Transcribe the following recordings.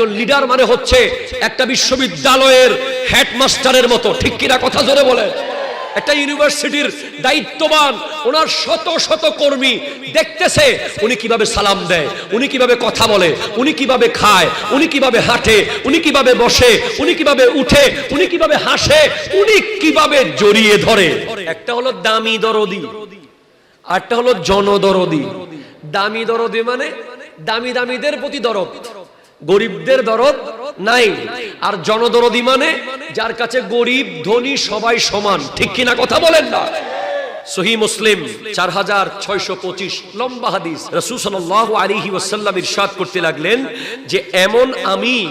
একজন লিডার মানে হচ্ছে একটা বিশ্ববিদ্যালয়ের হেডমাস্টারের মতো, ঠিক কিনা কথা জোরে বলে। একটা ইউনিভার্সিটির দায়িত্ববান, ওনার শত শত কর্মী দেখতেছে উনি কিভাবে সালাম দেয়, উনি কিভাবে কথা বলে, উনি কিভাবে খায়, উনি কিভাবে হাঁটে, উনি কিভাবে বসে, উনি কিভাবে উঠে, উনি কিভাবে হাসে, উনি কিভাবে জড়িয়ে ধরে। একটা হলো দামি দরদি, আরটা হলো জনদরদি। দামি দরদি মানে দামি দামিদের প্রতি দরদ, গরিবদের দরদ নাই। আর জনদরদি মানে যার কাছে গরিব ধনী সবাই সমান, ঠিক কিনা কথা বলেন না। সহিহ মুসলিম 4625 লম্বা হাদিস। রাসূল সাল্লাল্লাহু আলাইহি ওয়াসাল্লাম ইরশাদ করতে লাগলেন যে এমন আমির,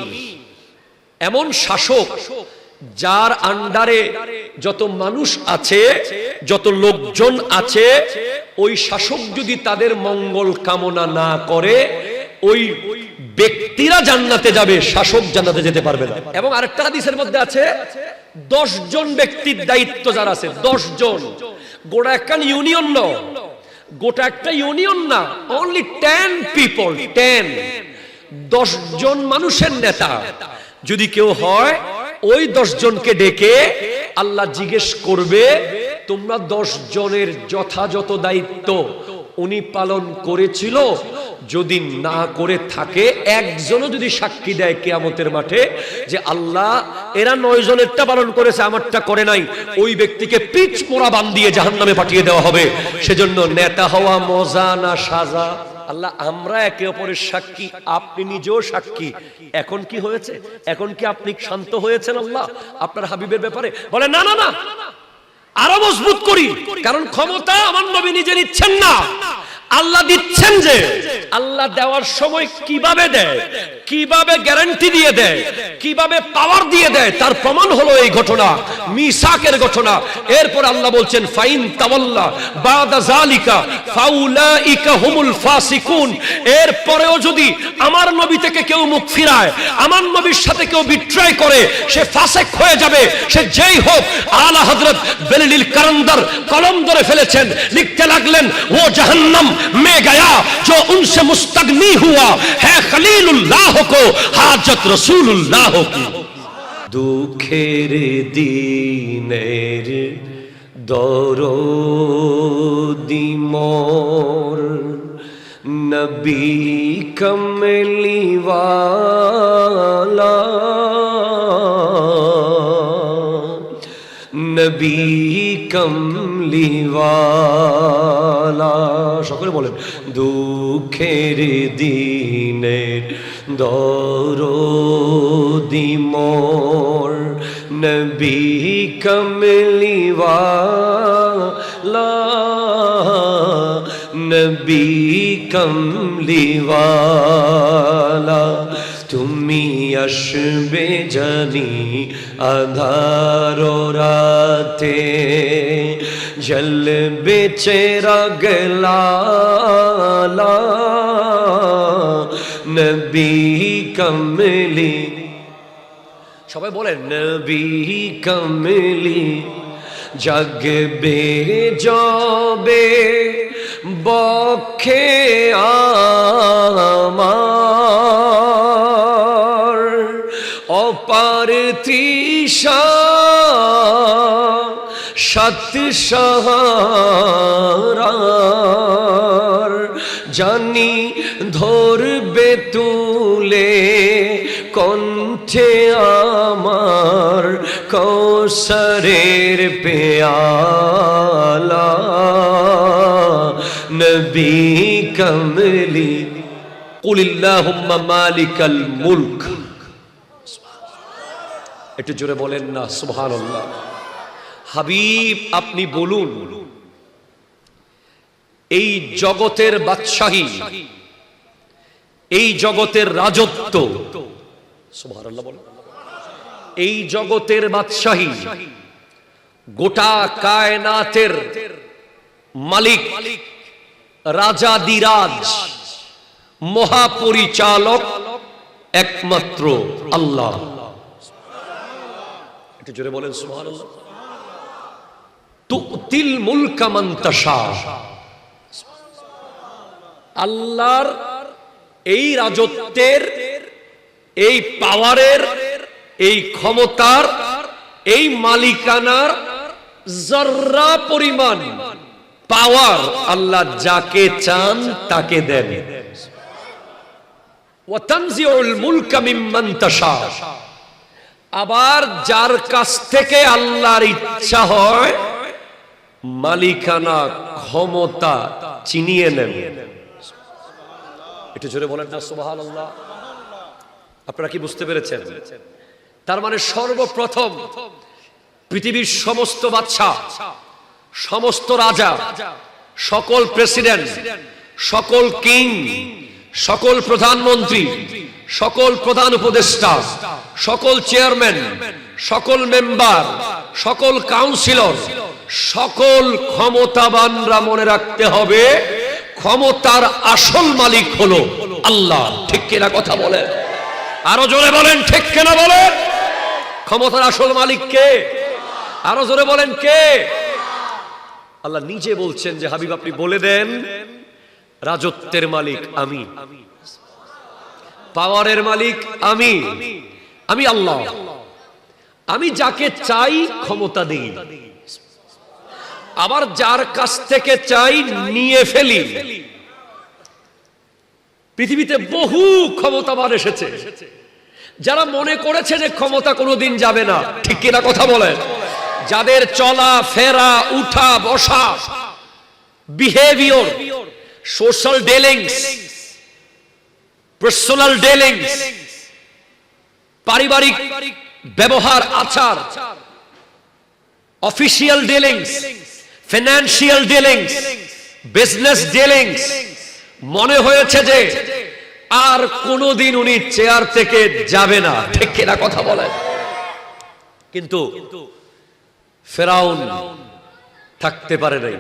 এমন শাসক যার আন্ডারে যত মানুষ আছে, যত লোকজন আছে, ওই শাসক যদি তাদের মঙ্গল কামনা না করে ওই ব্যক্তিরা জান্নাতে যাবে, শাসক জান্নাতে যেতে পারবে না। এবং আরেকটা হাদিসের মধ্যে আছে 10 জন ব্যক্তির দায়িত্ব যারা আছে, 10 জন, গোটা একটা ইউনিয়ন না, গোটা একটা ইউনিয়ন না, অনলি 10 পিপল, 10 জন মানুষের নেতা যদি কেউ হয়, ওই 10 জনকে ডেকে আল্লাহ জিজ্ঞেস করবে তোমরা 10 জনের যথাযথ দায়িত্ব উনি পালন করেছিল? যদি না করে থাকে, একজনও যদি সাক্ষী দেয় কিয়ামতের মাঠে যে আল্লাহ এরা 9 জনেরটা পালন করেছে, আমারটা করে নাই, ওই ব্যক্তিকে পিচ মোড়া বান্ধিয়ে জাহান্নামে পাঠিয়ে দেওয়া হবে। সেজন্য নেতা হওয়া মজা না সাজা? আল্লাহ আমরা একে অপরের সাক্ষী, আপনি নিজেও সাক্ষী। এখন কি হয়েছে? এখন কি আপনি শান্ত হয়েছেন আল্লাহ আপনার হাবিবের ব্যাপারে? বলে না না না, আরো মজবুত করি, কারণ ক্ষমতা আমার নবী নিজে নিচ্ছেন না, আল্লাহ দিচ্ছেন। যে আল্লাহ দেওয়ার সময় কিভাবে দেয়, কিভাবে গ্যারান্টি দিয়ে দেয়, কিভাবে পাওয়ার দিয়ে দেয়, তার প্রমাণ হলো এই ঘটনা, মিসাকের ঘটনা। এরপর আল্লাহ বলছেন ফাইন তাওয়াল্লা বাদা যালিকা ফাউলাইকা হুমুল ফাসিকুন। এরপরেও যদি আমার নবী থেকে কেউ মুখ ফিরায়, আমার নবীর সাথে কেউ বিট্রাই করে, সে ফাসিক হয়ে যাবে, সে যেই হোক। আলা হযরত বেলিল কারান্দার কলম ধরে ফেলেছেন, লিখতে লাগলেন ও জাহান্নাম में गया जो उनसे मुस्तगनी हुआ है खलीलुल्लाह को हाजत रसूलुल्लाह की। दुखेर दीनेर दरदी मोर नबी कमली वाला, নবী কমলি ওয়ালা। সকলে বলেন দুঃখের দিনের দরদি মোর নবী কমলি ওয়ালা, নবী কমলি ওয়ালা। তুমি আসবে জানি আধার রাতে, জ্বলবে চিরাগ লালা, নবী কমলি। সবাই বলেন নবী কমলি। জাগবে যাবে বক্ষে আমার, অপার তৃষা সত সাহারার, জানি ধরবে তুলে কণ্ঠে আমার কৌসরের পেয়ালা, নবী কমলি। কুলিল্লাহুম্মা মালিকাল মুলক। একটু জোরে বলেন না সুবহানাল্লাহ। হাবিব আপনি বলুন, এই জগতের বাদশাহী, এই জগতের রাজত্ব, সুবহানাল্লাহ বলেন, এই জগতের বাদশাহী, গোটা কায়নাতের মালিক, রাজাদিরাজ, মহাপরিচালক একমাত্র আল্লাহ। একটু জোরে বলেন সুবহানাল্লাহ। তুতিল মুলকা মান তাশা। আল্লাহর এই রাজত্বের, এই পাওয়ারের, এই ক্ষমতার, এই মালিকানার জর্রা পরিমাণ পাওয়ার আল্লাহ যাকে চান তাকে দেন। ওয়া তানজিউল মুলকা মিম্মান তাশা, আবার যার কাছ থেকে আল্লাহর ইচ্ছা হয় মালিকানা ক্ষমতা চিনিয়ে নেন। একটু জোরে বলেন না সুবহানাল্লাহ। আপনারা কি বুঝতে পেরেছেন? তার মানে সর্বপ্রথম পৃথিবীর সমস্ত বাদশা, সমস্ত রাজা, সকল প্রেসিডেন্ট, সকল কিং, সকল প্রধানমন্ত্রী, সকল প্রধান উপদেষ্টা, সকল চেয়ারম্যান, সকল মেম্বার, সকল কাউন্সিলর, সকল ক্ষমতাবানরা মনে রাখতে হবে ক্ষমতার আসল মালিক হলো আল্লাহ। ঠিক কিনা কথা বলেন? আরো জোরে বলেন ঠিক কিনা বলেন। ক্ষমতার আসল মালিক কে? আরো জোরে বলেন কে? আল্লাহ নিজে বলছেন যে হাবিব আপনি বলে দেন রাজত্বের মালিক আমি, পাওয়ারের মালিক আমি, আমি আল্লাহ। আমি যাকে চাই ক্ষমতা দিই, আবার যার কাছ থেকে চাই নিয়ে ফেলি। পৃথিবীতে বহু ক্ষমতাবান এসেছে যারা মনে করেছে যে ক্ষমতা কোনোদিন যাবে না। ঠিক কিনা কথা বলেন? যাদের চলা ফেরা, উঠা বসা, behaviour, social dealings, personal dealings, পারিবারিক ব্যবহার আচার, official dealings, financial dealings, business dealings, মনে হয়েছে যে আর কোনোদিন উনি চেয়ার থেকে যাবে না। ঠিক কিনা কথা বলেন? কিন্তু ফেরাউন থাকতে পারে নাই।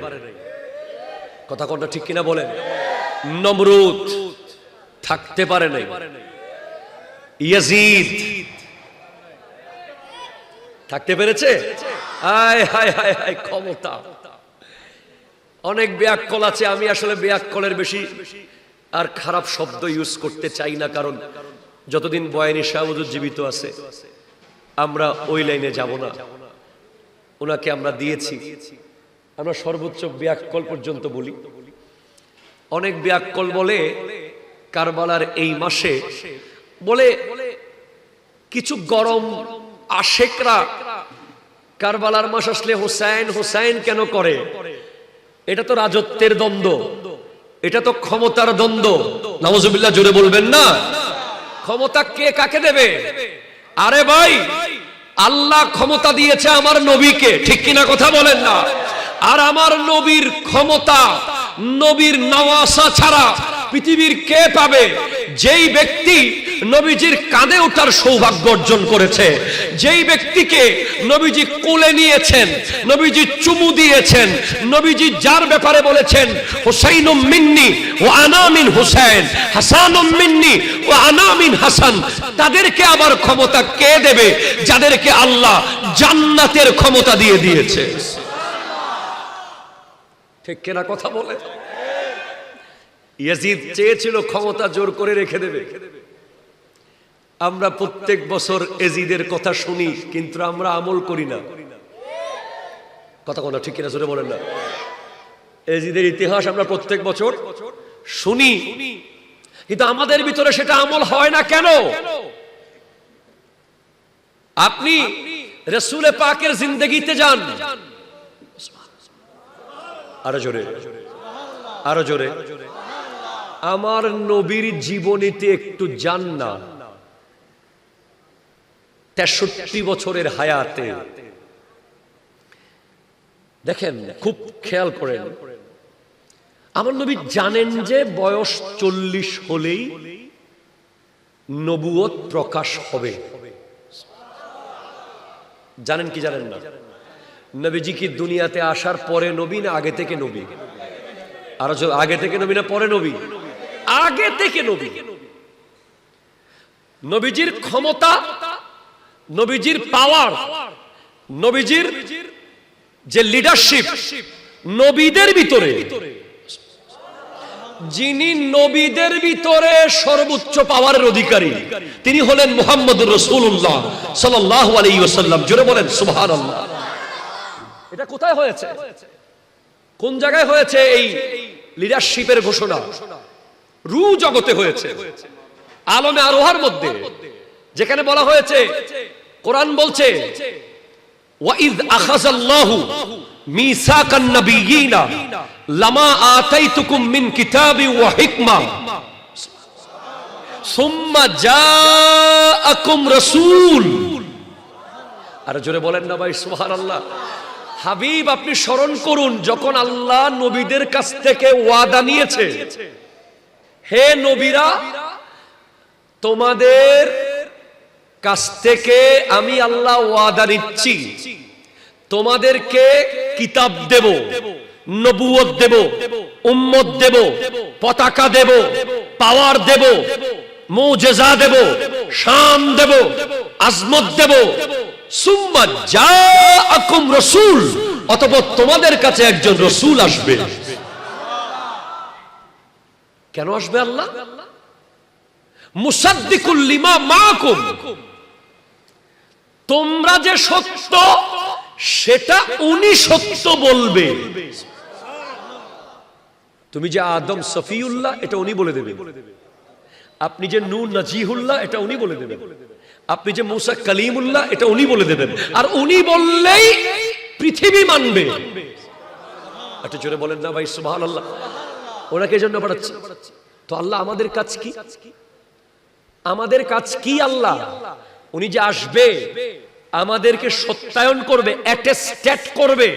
কথা কোনটা ঠিক কিনা বলেন? নমরুদ থাকতে পারে নাই। ইয়াজিদ থাকতে পেরেছে? হায় হায় হায় হায় ক্ষমতা। অনেক ব্যাককল আছে, আমি আসলে ব্যাককলের বেশি আর খারাপ শব্দ ইউজ করতে চাই না, কারণ যতদিন বয়ানী শাহ হুজুর জীবিত আছে আমরা ওই লাইনে যাব না। ওনাকে আমরা দিয়েছি, আমরা সর্বোচ্চ ব্যাককল পর্যন্ত বলি। অনেক ব্যাককল বলে কারবালার এই মাসে বলে কিছু গরম আশেকরা কারবালার মাস আসলে হোসাইন হোসাইন কেন করে? এটা তো রাজত্বের দ্বন্দ্ব, এটা তো ক্ষমতার দ্বন্দ্ব। নাউজুবিল্লাহ জোরে বলবেন না। ক্ষমতা কে কাকে দেবে? আরে ভাই, আল্লাহ ক্ষমতা দিয়েছে আমার নবীকে। ঠিক কিনা কথা বলেন না? আর আমার নবীর ক্ষমতা, নবীর নওয়াসা ছাড়া পৃথিবীর কে পাবে? যেই ব্যক্তি নবীজির কাঁধে ওঠার সৌভাগ্য অর্জন করেছে, যেই ব্যক্তিকে নবীজি কোলে নিয়েছেন, নবীজি চুমু দিয়েছেন, নবীজি যার ব্যাপারে বলেছেন হুসাইনুম মিন্নি ওয়া আনা মিন হুসাইন, হাসানুম মিন্নি ওয়া আনা মিন হাসান, তাদেরকে আবার ক্ষমতা কে দেবে? যাদেরকে আল্লাহ জান্নাতের ক্ষমতা দিয়ে দিয়েছে। ঠিক কিনা কথা বলে? ইয়াজিদ চেয়েছিল ক্ষমতা জোর করে রেখে দেবে। আমরা প্রত্যেক বছর ইয়াজিদের কথা শুনি, কিন্তু আমরা আমল করি না। কথা কোনটা ঠিক কিনা জোরে বলেন না? ইয়াজিদের ইতিহাস আমরা প্রত্যেক বছর শুনি, কিন্তু আমাদের ভিতরে সেটা আমল হয় না কেন? আপনি রাসূলে পাকের জিন্দেগিতে যান, আরো জোরে, আরো জোরে। আমার নবীর জীবনীতে একটু যান না। 63 বছরের হায়াতে দেখেন, খুব খেয়াল করেন, আমার নবী জানেন যে বয়স 40 হলেই নবুয়ত প্রকাশ হবে। জানেন কি জানেন না? নবীজি কি দুনিয়াতে আসার পরে নবী না আগে থেকে নবী? আর আগে থেকে নবী না পরে নবী? আগে থেকে নবী। নবীজির ক্ষমতা, নবীজির পাওয়ার, নবীজির যে লিডারশিপ নবীদের ভিতরে, যিনি নবীদের ভিতরে সর্বোচ্চ পাওয়ারের অধিকারী তিনি হলেন মুহাম্মদুর রাসূলুল্লাহ সাল্লাল্লাহু আলাইহি ওয়াসাল্লাম। জোরে বলেন সুবহানাল্লাহ। এটা কোথায় হয়েছে, কোন জায়গায় হয়েছে এই লিডারশিপের ঘোষণা? রু জগতে হয়েছে, আলমে আরোহার মধ্যে, যেখানে বলা হয়েছে, কোরআন বলছে ওয়াইদ আখাযাল্লাহু মিসাকান নাবিয়িনা লামা আতাইতুকুম মিন কিতাবি ওয়া হিকমা সুম্মা জাআকুম রাসূল। আর জোরে বলেন না ভাই সুবহানাল্লাহ। হাবিব আপনি স্মরণ করুন, যখন আল্লাহ নবীদের কাছ থেকে ওয়াদা নিয়েছে, হে নবীরা তোমাদের কাছ থেকে আমি আল্লাহ ওয়াদা নিচ্ছি, তোমাদেরকে কিতাব দেব, নবুয়ত দেব, উম্মত দেব, পতাকা দেব, পাওয়ার দেব, মুজিজা দেব, শান দেব, আজমত দেব। সুম্মা জাআকুম রাসূল, অতঃপর তোমাদের কাছে একজন রাসূল আসবে। কেন আসবে আল্লাহ? মুসাদ্দিকুল লিমা মাআকুম, তোমরা যে সত্য সেটা উনি সত্য বলবে। তুমি যে আদম সফিউল্লাহ এটা উনি বলে দেবেন, আপনি যে নূহ নাজিহুল্লাহ এটা উনি বলে দেবেন, আপনি যে মুসা কালিমুল্লাহ এটা উনি বলে দেবেন। আর উনি বললেই পৃথিবী মানবে। একটু জোরে বলেন না ভাই সুবহানাল্লাহ। ওনাকে জন্য পাঠাচ্ছে। তো আল্লাহ আমাদের কাজ কি? আমাদের কাজ কি? আল্লাহ উনি যে আসবে আমাদেরকে সত্যায়ন করবে, অ্যাটেস্টেট করবে।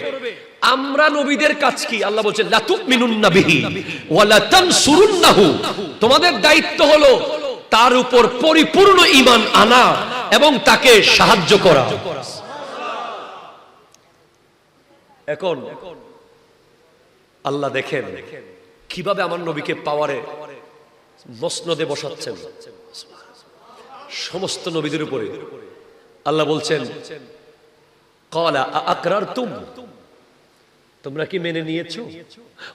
আমরা নবীদের কাজ কি? আল্লাহ বলছেন লা তুমিনুন্না বিহি ওয়া লা তানসুরুন্নাহু, তোমাদের দায়িত্ব হলো তার উপর পরিপূর্ণ ঈমান আনা এবং তাকে সাহায্য করা। এখন আল্লাহ দেখেন কিভাবে আমার নবীকে পাওয়ারে মসনদে বসাচ্ছেন সমস্ত নবীদের উপরে। আল্লাহ বলছেন ক্বালা আ'আকরারতুম, তোমরা কি মেনে নিয়েছো?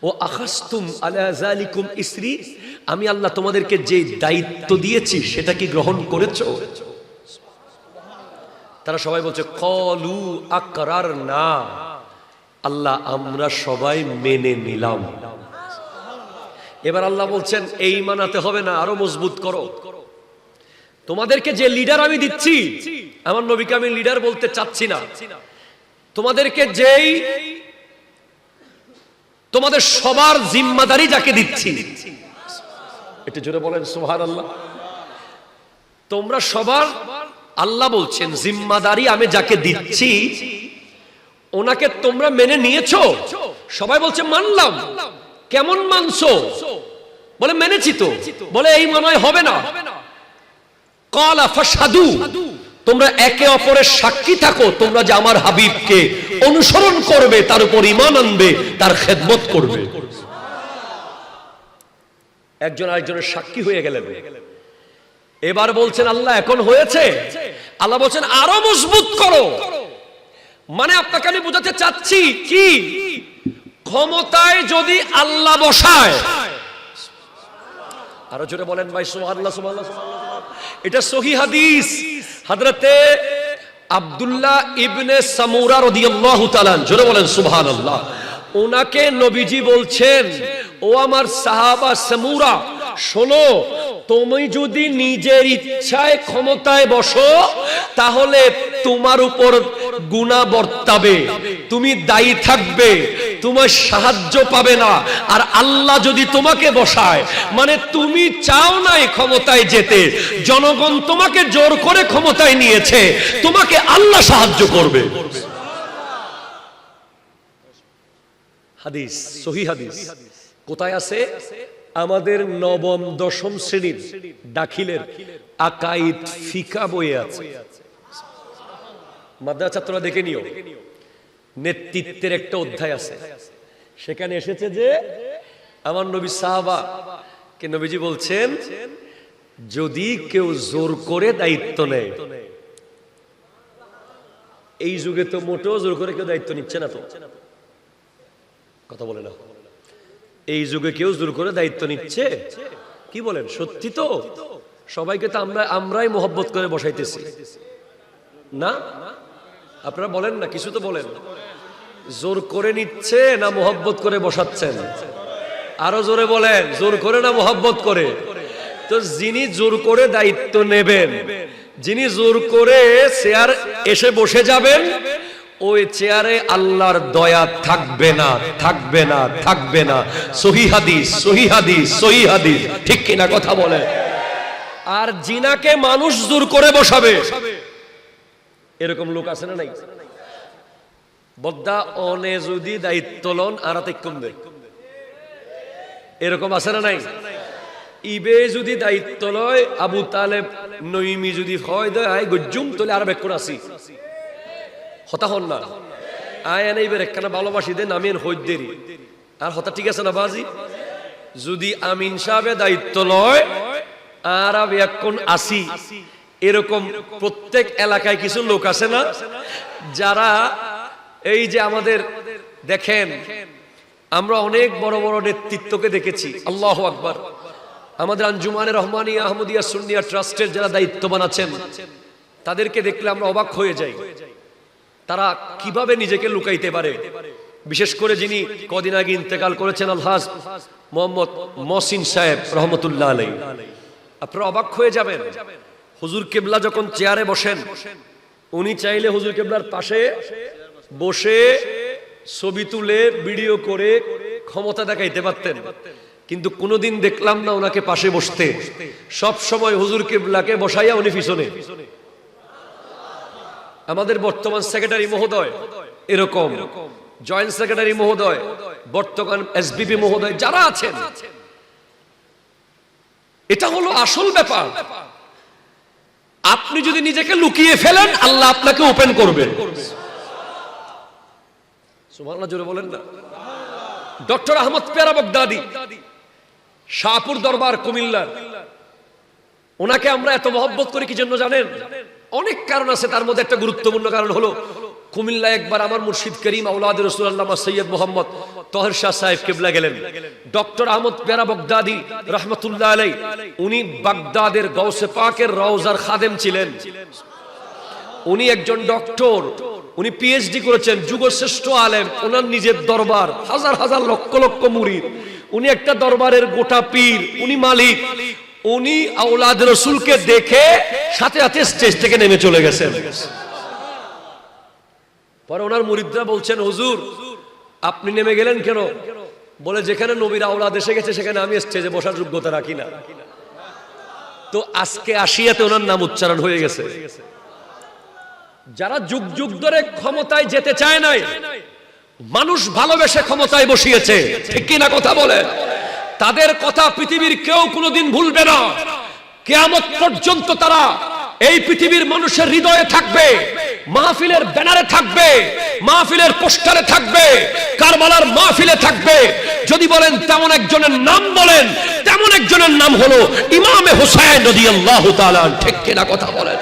ও আখাসতুম আলা যালিকুম ইসরি, আমি আল্লাহ তোমাদেরকে যে দায়িত্ব দিয়েছি সেটা কি গ্রহণ করেছো? তারা সবাই বলছে ক্বালু আকরারনা, আল্লাহ আমরা সবাই মেনে নিলাম। এবার আল্লাহ বলছেন এই মানাতে হবে না, আরো মজবুত করো। তোমাদেরকে যে লিডার আমি দিচ্ছি, আমার নবীকে আমি লিডার বলতে চাচ্ছি না, তোমাদেরকে যেই তোমাদের সবার জিম্মাদারি যাকে দিচ্ছি, একটু জোরে বলেন সুবহানাল্লাহ। তোমরা সবার, আল্লাহ বলছেন জিম্মাদারি আমি যাকে দিচ্ছি ওনাকে তোমরা মেনে নিয়েছো? সবাই বলছে মানলাম। কেমন মানছো? বলে মেনেছি তো। বলে এই মনে হবে না। ক্বালা ফাশহাদু, তোমরা একে অপরের সাক্ষী থাকো, তোমরা যে আমার হাবিবকে অনুসরণ করবে, তার উপর ঈমান আনবে, তার খেদমত করবে। একজন আরেকজনের সাক্ষী হয়ে গেলেন। এবার বলছেন আল্লাহ এখন হয়েছে? আল্লাহ বলছেন আরো মজবুত করো। মানে আপনাকে আমি বোঝাতে চাচ্ছি কি, ক্ষমতায় যদি আল্লাহ বসায়, আরো জোরে বলেন ভাই সুবহানাল্লাহ সুবহানাল্লাহ। এটা সহিহ হাদিস, হযরতে আব্দুল্লাহ ইবনে সামুরা রাদিয়াল্লাহু তাআলা, জোরে বলেন সুবহানাল্লাহ। ওনাকে নবীজি বলছেন ও আমার সাহাবা সামুরা, শোনো, তুমি যদি নিজের ইচ্ছায় ক্ষমতায় বসো তাহলে তোমার উপর গুনাহ বর্তাবে, তুমি দায়ী থাকবে, তোমার সাহায্য পাবে না। আর আল্লাহ যদি তোমাকে বসায়, মানে তুমি চাও নাই ক্ষমতায় যেতে, জনগণ তোমাকে জোর করে ক্ষমতায় নিয়েছে, তোমাকে আল্লাহ সাহায্য করবে। হাদিস, সহিহ হাদিস। কোথায় আছে? আমাদের নবম দশম শ্রেণীর দাখিলের আকাইদ ফিকা বইয়ে আছে। মাদ্রাসা ছাত্ররা দেখে নিও, নেতৃত্বের একটা অধ্যায় আছে, সেখানে এসেছে যে আমার নবী সাহাবা কে নবীজি বলছেন যদি কেউ জোর করে দায়িত্ব নেয়, এই যুগে তো মোটেও জোর করে কেউ দায়িত্ব নিচ্ছে না, তো কথা বলে না। এই যুগে কেউ জোর করে দায়িত্ব নিচ্ছে? কি বলেন, সত্যি তো? সবাইকে তো আমরাই মোহব্বত করে বসাইতেছি না? আপনারা বলেন না, কিছু তো বলেন। জোর করে নিচ্ছে না মোহব্বত করে বসাচ্ছেন? আরো জোরে বলেন, জোর করে না মোহব্বত করে? তো যিনি জোর করে দায়িত্ব নেবেন, যিনি জোর করে চেয়ার এসে বসে যাবেন, ওই চেয়ারে আল্লাহর দয়া থাকবে না, থাকবে না, থাকবে না। সহিহ হাদিস, সহিহ হাদিস, সহিহ হাদিস, ঠিক কিনা কথা বলে? আর জিনাকে মানুষ জোর করে বসাবে, এরকম লোক আছে না নাই? বদ্দা অনে যদি দায়িত্ব লন আরাতে কম দেয়, এরকম আছে না নাই? ইবে যদি দায়িত্ব লয়, আবু তালেব নইমি যদি হয় দেয় আই গজ্জুম, তাহলে আর বেক্ষণ আসি হতা হন না। আয় এনে ইবের একখানা ভালোবাসি দেন আমিন হইদেরি আর হতা, ঠিক আছে না বাজি? যদি আমিন সাহেবে দায়িত্ব লয় আর এখন আসি, এরকম প্রত্যেক এলাকায় কিছু লোক আছে না, যারা এই যে আমাদের দেখেন, আমরা অনেক বড় বড় নেতৃত্বকে দেখেছি, আল্লাহু আকবার। আমাদের আঞ্জুমানে রহমানিয়া আহমদিয়া সুন্নিয়া ট্রাস্টের যারা দায়িত্ববান আছেন, তাদেরকে দেখলে আমরা অবাক হয়ে যাই, তারা কিভাবে নিজেকে লুকাইতে পারে। বিশেষ করে যিনি কদিন আগে ইন্তেকাল করেছেন, আলহাজ মোহাম্মদ মহসিন সাহেব রহমতুল্লাহ আলাইহি, আপনারা অবাক হয়ে যাবেন। হুজুর কেবলা যখন চেয়ারে বসেন, উনি চাইলে হুজুর কেবলার পাশে বসে ছবি তুলে ভিডিও করে ক্ষমতা দেখাইতে পারতেন, কিন্তু কোনোদিন দেখলাম না ওনাকে পাশে বসতে। সব সময় হুজুর কিবলাকে বসাইয়া উনি পিছনে। আমাদের বর্তমান সেক্রেটারি মহোদয় এরকম, জয়েন্ট সেক্রেটারি মহোদয়, বর্তমান এসবিপি মহোদয় যারা আছেন, এটা হলো আসল ব্যাপার। আপনি যদি নিজেকে লুকিয়ে ফেলেন, আল্লাহ আপনাকে ওপেন করবেন। সুবহানাল্লাহ, জোরে বলেন না। ডক্টর আহমদ পেয়ারা বাগদাদি, শাহপুর দরবার কুমিল্লার, ওনাকে আমরা এত মহব্বত করি কি জন্য জানেন? অনেক কারণ আছে, তার মধ্যে একটা গুরুত্বপূর্ণ কারণ হলো কুমিল্লা একবার আমার মুর্শিদ করিম আওলাদ রাসূলুল্লাহ সৈয়দ মোহাম্মদ তহের শাহ সাহেব কিবলা গেলেন। ডক্টর আহমদ পেয়ারা বাগদাদি রাহমাতুল্লাহ আলাইহি, উনি বাগদাদের গাউসে পাকের রওজার খাদেম ছিলেন। উনি একজন ডক্টর, উনি পিএইচডি করেছেন, যুগশ্রেষ্ঠ আলেম। ওনার নিজের দরবার, হাজার হাজার লক্ষ লক্ষ মুরিদ। উনি একটা দরবারের গোটা পীর, উনি মালিক। উনি আওলাদ রাসূলকে দেখে সাথে সাথে স্টেজ থেকে নেমে চলে গেছেন। পরে ওনার মুরিদরা বলছেন, হুজুর আপনি নেমে গেলেন কেন? বলে, যেখানে নবীর আওলাদ এসে গেছে সেখানে আমি স্টেজে বসার যোগ্যতা রাখি না। তো আজকে আসিয়াতে ওনার নাম উচ্চারণ হয়ে গেছে। যারা যুগ যুগ ধরে ক্ষমতায় যেতে চায় নাই, মানুষ ভালোবেসে ক্ষমতায় বসিয়েছে, ঠিক কি না কথা বলে? তাদের কথা পৃথিবীর কেউ কোনোদিন ভুলবে না। কিয়ামত পর্যন্ত তারা এই পৃথিবীর মানুষের হৃদয়ে থাকবে, মাহফিলের ব্যানারে থাকবে, মাহফিলের পোস্টারে থাকবে, কারবালার মাহফিলে থাকবে। যদি বলেন তেমন একজনের নাম বলেন, তেমন একজনের নাম হলো ইমামে হুসাইন রাদিয়াল্লাহু তাআলা, ঠিক কি না কথা বলেন?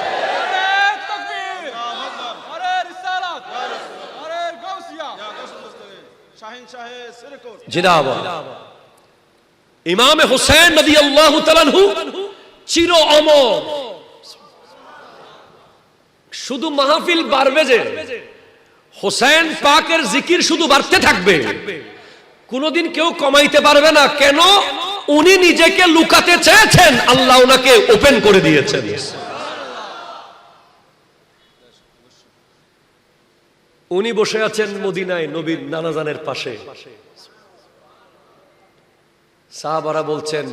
জিন্দাবাদ। ইমামে হুসাইন রাদিয়াল্লাহু তাআলা চির অমর। শুধু মাহফিল বাড়বে যে, হুসাইন পাকের জিকির শুধু বাড়তে থাকবে, কোনদিন কেউ কমাইতে পারবে না। কেন? উনি নিজেকে লুকাতে চেয়েছেন, আল্লাহ ওনাকে ওপেন করে দিয়েছেন। উনি বসে আছেন মদিনায় নবীর নানাজানের পাশে। সাহাবারা বলছেন,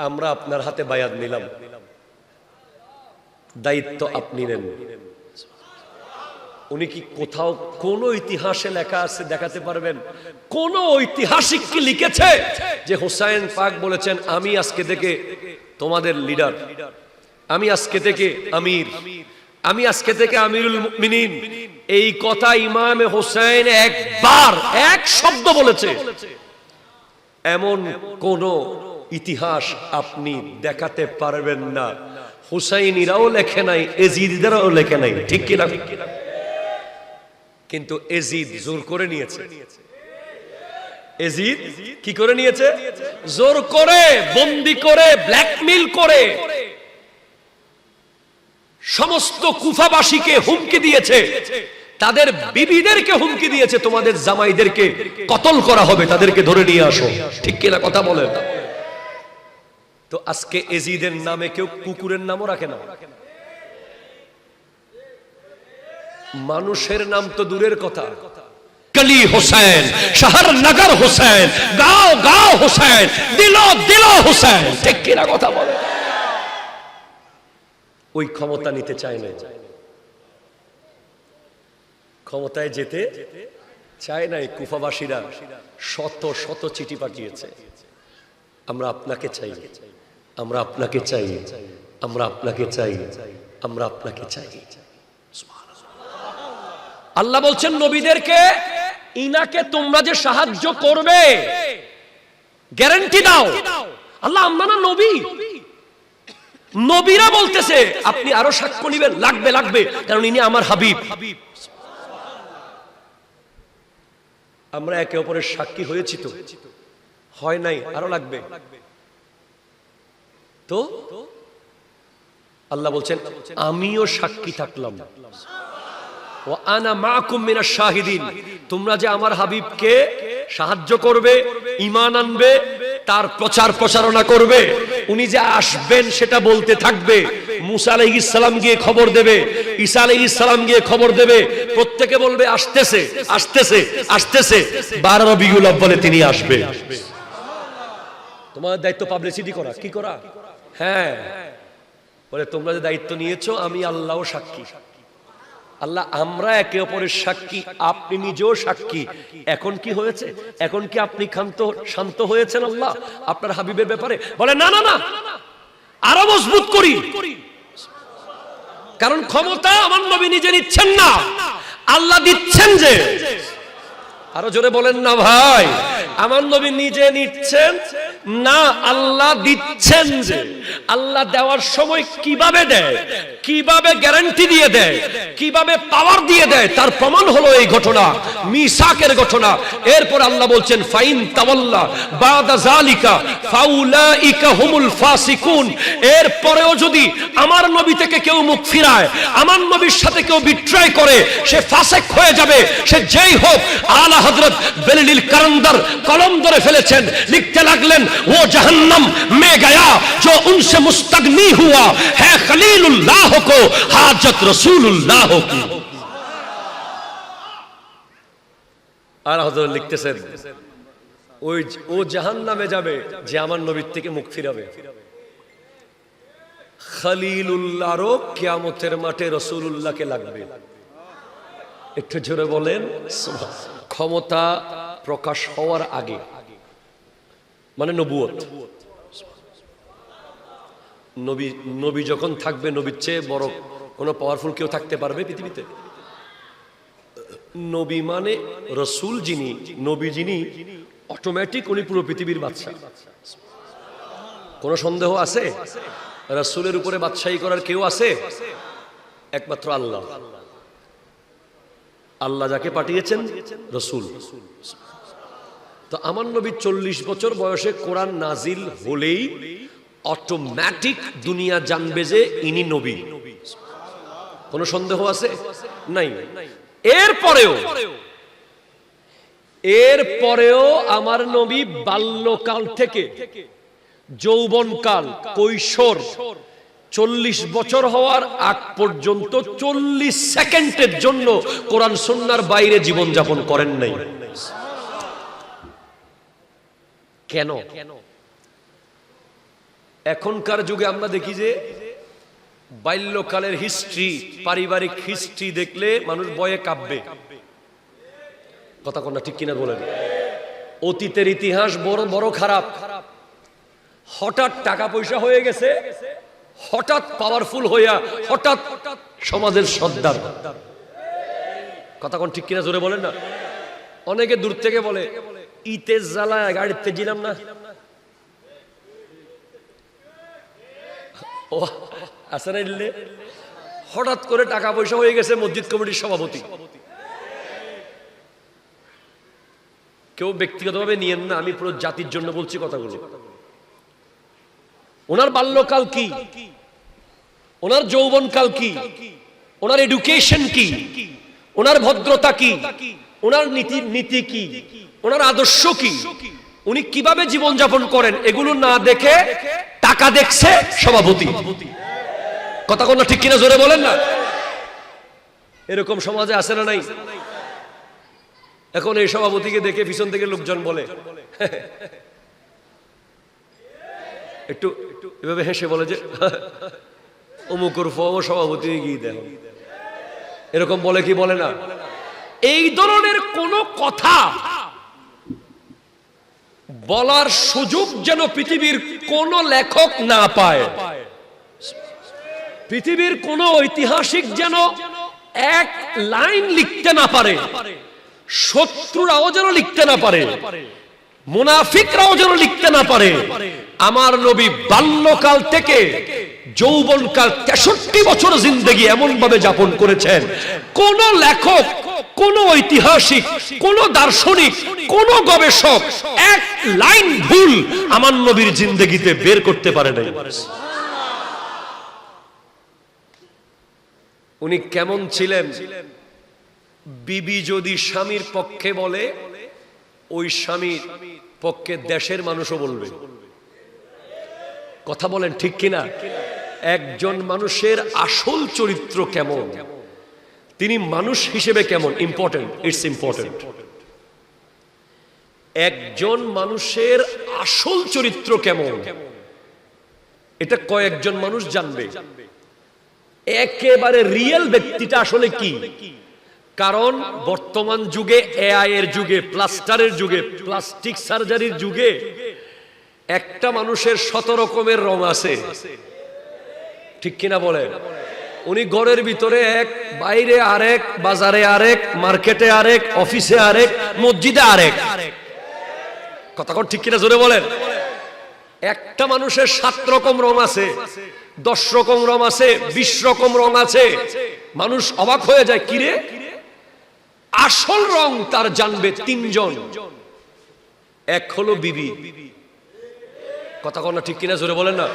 আমরা আপনার হাতে বায়াত নিলাম, দায়িত্ব আপনি নেন। উনি কি কোথাও কোন ইতিহাসে লেখা আছে দেখাতে পারবেন? কোন ঐতিহাসিক কি লিখেছে যে হুসাইন পাক বলেছেন, আমি আজকে থেকে তোমাদের লিডার, আমি আজকে থেকে আমির, আমি আজকে থেকে আমিরুল মুমিনিন? এই কথা ইমামে হুসাইন একবার এক শব্দ বলেছে, এমন কোন ইতিহাস আপনি দেখাতে পারবেন না। হুসাইনিরাও লেখে নাই, এজিদিরাও লেখে নাই, ঠিক কি না? কিন্তু এজিদ জোর করে নিয়েছে। এজিদ কি করে নিয়েছে? জোর করে, বন্দি করে, ব্ল্যাকমেইল করে সমস্ত কুফাবাসীকে হুমকি দিয়েছে, তাদের বিবিদেরকে হুমকি দিয়েছে, তোমাদের জামাইদেরকে কতল করা হবে, তাদেরকে ধরে নিয়ে আসো। ঠিক কিনা কথা বলেন? তো আজকে এজিদের নামে কেউ কুকুরের নামও রাখে না। মানুষের নাম তো দূরের কথা, গলি হোসেন, শহর নগর হোসেন, গাঁও গাঁও হোসেন, দিলো দিলো হোসেন। ঠিক কিনা কথা বলে? ওই ক্ষমতা নিতে চায় না, ক্ষমতায় যেতে চায় নাই। কুফাবাসীরা শত শত চিঠি পাঠিয়েছে, আমরা আপনাকে চাই, আমরা আপনাকে চাই, আমরা আপনাকে চাই, আমরা আপনাকে চাই। আল্লাহ বলছেন নবীদেরকে, ইনাকে তোমরা যে সাহায্য করবে গ্যারান্টি দাও। আল্লাহ, আমরা না নবী, নবীরা বলতেছে আপনি আরো সাক্ষ্য নিবেন, লাগবে লাগবে, কারণ ইনি আমার হাবিব। আমরা একে অপরের সাক্ষী হয়েছি তো? হয় নাই, আরো লাগবে। তো আল্লাহ বলছেন আমিও সাক্ষী থাকলাম, ওয়া আনা মাআকুম মিনাশ শাহিদিন। তোমরা যে আমার হাবিবকে সাহায্য করবে, ঈমান আনবে, তার প্রচার প্রচারণা করবে, উনি যে আসবেন সেটা বলতে থাকবে। মুসা আলাইহিস সালাম গিয়ে খবর দেবে, ঈসা আলাইহিস সালাম গিয়ে খবর দেবে, প্রত্যেকে বলবে আসতেছে আসতেছে আসতেছে। 12 রবিউল আউয়ালে তিনি আসবে। তোমার দায়িত্ব পাবলিসিটি করা, কি করা? হ্যাঁ, বলে তোমরা যে দায়িত্ব নিয়েছো, আমি আল্লাহও সাক্ষী। আল্লাহ, আমরা একে অপরের সাক্ষী, আপনি নিজেও সাক্ষী। এখন কি হয়েছে? এখন কি আপনি শান্ত হয়েছেন আল্লাহ আপনার হাবিবের ব্যাপারে? বলে না না না, আরো মজবুত করি, কারণ ক্ষমতা আমার নবী নিজে নিচ্ছেন না, আল্লাহ দিচ্ছেন। যে আরো জোরে বলেন না ভাই, আমার নবী নিজে নিচ্ছেন না, আল্লাহ দিচ্ছেন। যে আল্লাহ দেওয়ার সময় কিভাবে দেয়, কিভাবে গ্যারান্টি দিয়ে দেয়, কিভাবে পাওয়ার দিয়ে দেয়, তার প্রমাণ হলো এই ঘটনা, মিসাকের ঘটনা। এরপর আল্লাহ বলছেন ফাইন তাওয়াল্লা বাদা যালিকা ফাউলাইকা হুমুল ফাসিকুন। এরপরেও যদি আমার নবী থেকে কেউ মুখ ফিরায়, আমার নবীর সাথে কেউ বিট্রাই করে, সে ফাসিক হয়ে যাবে, সে যেই হোক। আলা হযরত বেলিল কারান্দার কলম ধরে ফেলেছেন, লিখতে লাগলেন ও জাহান্নাম মে গয়া जो उनसे मुस्तगनी हुआ है खलीलुल्लाह को हाजत रसूलुल्लाह की। আর হযরত লিখতেছেন ওই ও জাহান্নামে যাবে যে আমার নবীর থেকে মুখ ফিরাবে। খলিলুল্লাহরও কিয়ামতের মাঠে রাসূলুল্লাহকে লাগবে। একটু জোরে বলেন সুবহানাল্লাহ। ক্ষমতা প্রকাশ হওয়ার আগে, মানে নবুয়ত, নবী যখন থাকবে, নবীর চেয়ে বড় কোনো পাওয়ারফুল কেউ থাকতে পারবে পৃথিবীতে? নবী মানে রসুল, যিনি নবী, যিনি অটোমেটিক উনি পুরো পৃথিবীর বাদশা। কোনো সন্দেহ আছে? রসুলের উপরে বাদশাহী করার কেউ আছে? একমাত্র আল্লাহ। আল্লাহ যাকে পাঠিয়েছেন রসুল। তো আমার নবী 40 বছর বয়সে কোরআন নাজিল হলেই অটোমেটিক দুনিয়া জানবে যে ইনি নবী। কোন সন্দেহ আছে? নাই। এরপরেও আমার নবী বাল্যকাল থেকে যৌবনকাল, কৈশোর, 40 বছর হওয়ার আগ পর্যন্ত 40 সেকেন্ডের জন্য কোরআন সুন্নাহর বাইরে জীবন যাপন করেন নাই। কেন? এখনকার যুগে আমরা দেখি যে বাল্যকালের হিস্ট্রি, পারিবারিক হিস্ট্রি দেখলে মানুষ ভয়ে কাঁপবে। কথা কোনটা ঠিক কিনা বলেন? অতীতের ইতিহাস বড় বড় খারাপ। হঠাৎ টাকা পয়সা হয়ে গেছে, হঠাৎ পাওয়ারফুল হইয়া, হঠাৎ সমাজের সর্দার। কথা কোন ঠিক কিনা জোরে বলেন না। অনেকে দূর থেকে বলে ইতের জ্বালায় গাড়িতে জিলাম না। ও আসে না, হঠাৎ করে টাকা পয়সা হয়ে গেছে মসজিদ কমিটির সভাপতি। কেউ ব্যক্তিগতভাবে নিয়েন না, আমি পুরো জাতির জন্য বলছি কথাগুলো। ওনার বাল্যকাল কি, ওনার যৌবনকাল কি, ওনার এডুকেশন কি, ওনার ভদ্রতা কি, ওনার নীতি কি, ওনার আদর্শ কি, উনি কিভাবে জীবন যাপন করেন, এগুলো না দেখে টাকা দেখছে সভাপতি। কথা কোন ঠিক কিনা জোরে বলেন না। এরকম সমাজে আছে না নাই? এখন এই সভাপতিকে দেখে পিছন থেকে লোকজন বলে, একটু এভাবে হেসে বলে যে অমুকের সভাপতি গিয়ে দেন, এরকম বলে কি বলে না? এই ধরনের কোন কথা বলার সুযোগ যেন পৃথিবীর কোন লেখক না পায়, পৃথিবীর কোন ঐতিহাসিক যেন এক লাইন লিখতে না পারে, শত্রুরাও যেন লিখতে না পারে, মুনাফিকরাও যেন লিখতে না পারে। আমার নবী বাল্যকাল থেকে যৌবনকাল 63 বছর জিন্দেগি এমন ভাবে যাপন করেছেন, কোন লেখক, কোন ঐতিহাসিক, কোন দার্শনিক, কোন গবেষক এক লাইন ভুল আমার নবীর জিন্দেগিতে বের করতে পারে নাই। উনি কেমন ছিলেন? বিবি যদি স্বামীর পক্ষে বলে, ওই স্বামীর পক্ষে দেশের মানুষও বলবে। কথা বলেন ঠিক কিনা? একজন মানুষের আসল চরিত্র কেমন, তিনি মানুষ হিসেবে কেমন, ইম্পর্টেন্ট, ইটস ইম্পর্টেন্ট। একজন মানুষের আসল চরিত্র কেমন, এটা কয়েকজন মানুষ জানবে। একেবারে রিয়েল ব্যক্তিটা আসলে কি? কারণ বর্তমান যুগে, এআই এর যুগে, প্লাস্টারের যুগে, প্লাস্টিক সার্জারির যুগে একটা মানুষের 100 রকমের রং আছে, ঠিক কিনা বলে? উনি ঘরের ভিতরে এক, বাইরে আরেক, বাজারে আরেক, মার্কেটে আরেক, অফিসে আরেক, মসজিদে আরেক। কথা কোন ঠিক কিনা জোরে বলেন? একটা মানুষের 7 রকম রং আছে, 10 রকম রং আছে, 20 রকম রং আছে। মানুষ অবাক হয়ে যায়, কিরে আসল রং তার জানবে 3 জন। এক হলো বিবি। কথা কোন ঠিক কিনা জোরে বলেন না?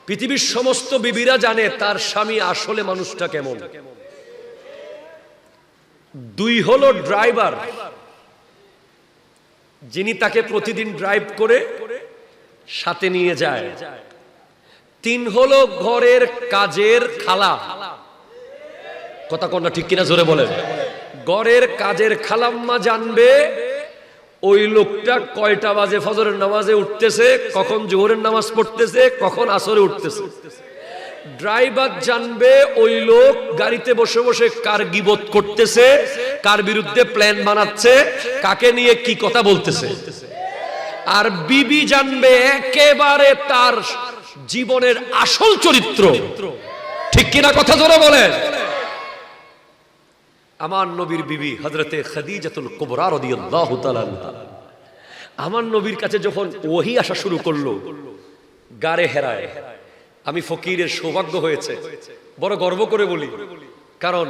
পৃথিবীর সমস্ত বিবিরা জানে তার স্বামী আসলে মানুষটা কেমন। 2 হলো ড্রাইভার, যিনি তাকে প্রতিদিন ড্রাইভ করে সাথে নিয়ে যায়। 3 হলো ঘরের কাজের খালা। কথা কোন ঠিক কিনা জোরে বলেন? ঘরের কাজের খালাম্মা জানবে ওই লোকটা কয়টা বাজে ফজরের নামাজে উঠতেছে, কখন জোহরের নামাজ পড়তেছে, কখন আসরে উঠতেছে। ড্রাইভার জানবে ওই লোক গাড়িতে বসে বসে কার গীবত করতেছে, কার বিরুদ্ধে প্ল্যান বানাচ্ছে, কাকে নিয়ে কি কথা বলতেছে। আর বিবি জানবে একেবারে তার জীবনের আসল চরিত্র। ঠিক কিনা কথা জোরে বলেন? আমার নবীর বিবি হযরতে খাদিজাতুল কুবরা রাদিয়াল্লাহু তাআলা আনহা আমার নবীর কাছে যখন ওহী আসা শুরু করলো গারে হেরায়, আমি ফকিরের সৌভাগ্য হয়েছে, বড় গর্ব করে বলি। কারণ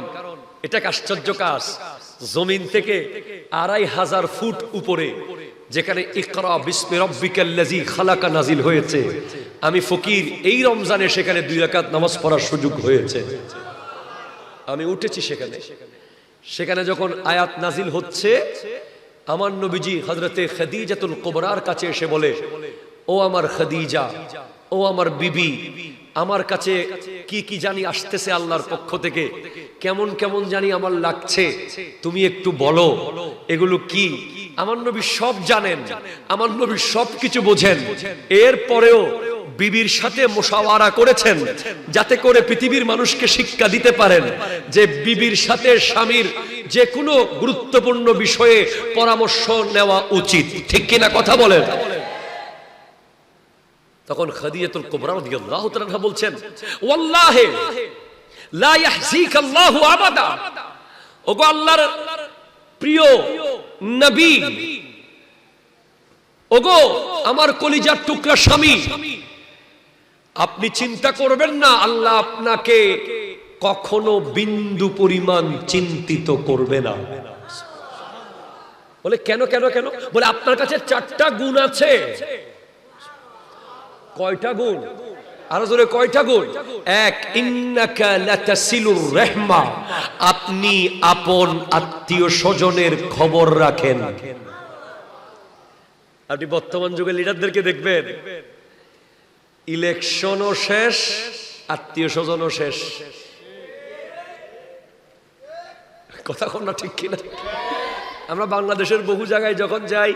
এটা এক আশ্চর্য কাজ, জমিন থেকে 2500 ফুট উপরে যেখানে ইকরা বিসমি রাব্বিকাল্লাযী খালাকা নাজিল হয়েছে, আমি ফকির এই রমজানে সেখানে 2 রাকাত নামাজ পড়ার সুযোগ হয়েছে। আমি উঠেছি সেখানে যখন আয়াত নাজিল হচ্ছে, আমার নবীজি হযরতে খাদিজাতুল কুবরার কাছে এসে বলে, ও আমার খাদিজা, ও আমার বিবি, আমার কাছে কি কি জানি আসতেছে আল্লাহর পক্ষ থেকে, কেমন কেমন জানি আমার লাগছে, তুমি একটু বলো এগুলো কি। আমার নবী সব জানেন, আমার নবী সবকিছু বোঝেন। এরপরেও বিবির সাথে মুশাওয়ারা করেছেন যাতে করে পৃথিবীর মানুষকে শিক্ষা দিতে পারেন যে বিবির সাথে স্বামীর যে কোনো গুরুত্বপূর্ণ বিষয়ে পরামর্শ নেওয়া উচিত। ঠিক কিনা কথা বলেন? তখন খাদিজাতুল কুবরা রাদিয়াল্লাহু তাআলা বলছেন, ওয়াল্লাহি লা ইয়াহজিকাল্লাহু আবাদা। ওগো আল্লাহর প্রিয় নবী, ওগো আমার কলিজার টুকরা স্বামী, আপনি চিন্তা করবেন না, আল্লাহ আপনাকে কখনো বিন্দু পরিমাণ চিন্তিত করবে না। বলে কেন কেন কেন? বলে আপনার কাছে 4টা গুণ আছে। কয়টা গুণ? আরো জোরে, কয়টা গুণ? এক, ইন্নাকা লাতাসিলুর রাহমা, আপনি আপন আত্মীয় স্বজনের খবর রাখেন। আপনি বর্তমান যুগের লিডারদেরকে দেখবেন, ইলেকশনও শেষ, আত্মীয় স্বজনও শেষ। কথা কোন না, ঠিক কিনা? আমরা বাংলাদেশের বহু জায়গায় যখন যাই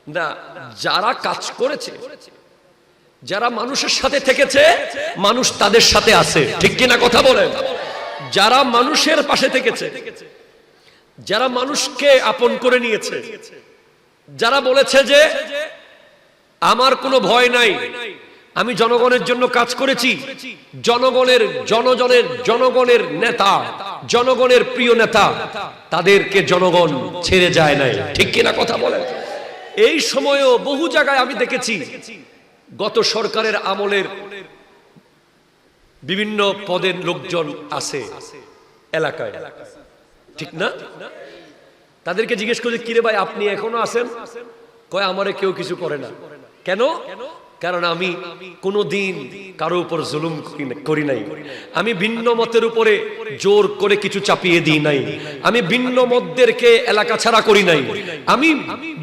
না, যারা কাজ করেছে, যারা মানুষের সাথে থেকেছে, মানুষ তাদের সাথে আছে, ঠিক কিনা কথা বলেন? যারা মানুষের পাশে থেকেছে, যারা মানুষকে আপন করে নিয়েছে, যারা বলেছে যে আমার কোনো ভয় নাই, আমি জনগণের জন্য কাজ করেছি, জনগণের নেতা, জনগণের প্রিয় নেতা, তাদেরকে জনগণ ছেড়ে যায় নাই, ঠিক কিনা কথা বলেন? এই সময়ও বহু জায়গায় আমি দেখেছি গত সরকারের আমলের বিভিন্ন পদের লোকজন আছে এলাকায়, ঠিক না? তাদেরকে জিজ্ঞেস করি, কিরে ভাই আপনি এখনো আছেন? কয় আমারে কেউ কিছু করে না। কেন? কারণ আমি কোনোদিন কারো উপর জুলুম করি নাই, আমি ভিন্ন মতের উপরে জোর করে কিছু চাপিয়ে দিই নাই, আমি ভিন্ন মতদেরকে এলাকা ছাড়া করি নাই, আমি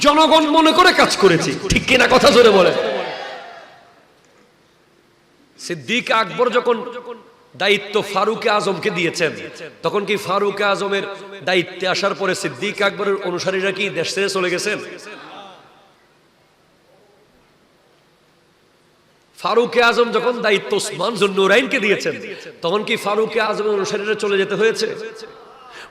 জনগণ মনে করে কাজ করেছি, ঠিক কিনা কথা জোরে বলে? সিদ্দিক আকবর যখন দায়িত্ব ফারুক আজমকে দিয়েছেন, তখন কি ফারুক আজমের দায়িত্বে আসার পরে সিদ্দিক আকবরের অনুসারীরা কি দেশ ছেড়ে চলে গেছেন? ফারুক আজম যখন দায়িত্ব উসমান জুন্নুরাইনকে দিয়েছেন, তখন কি ফারুক আজমের অনুসারীরা চলে যেতে হয়েছে?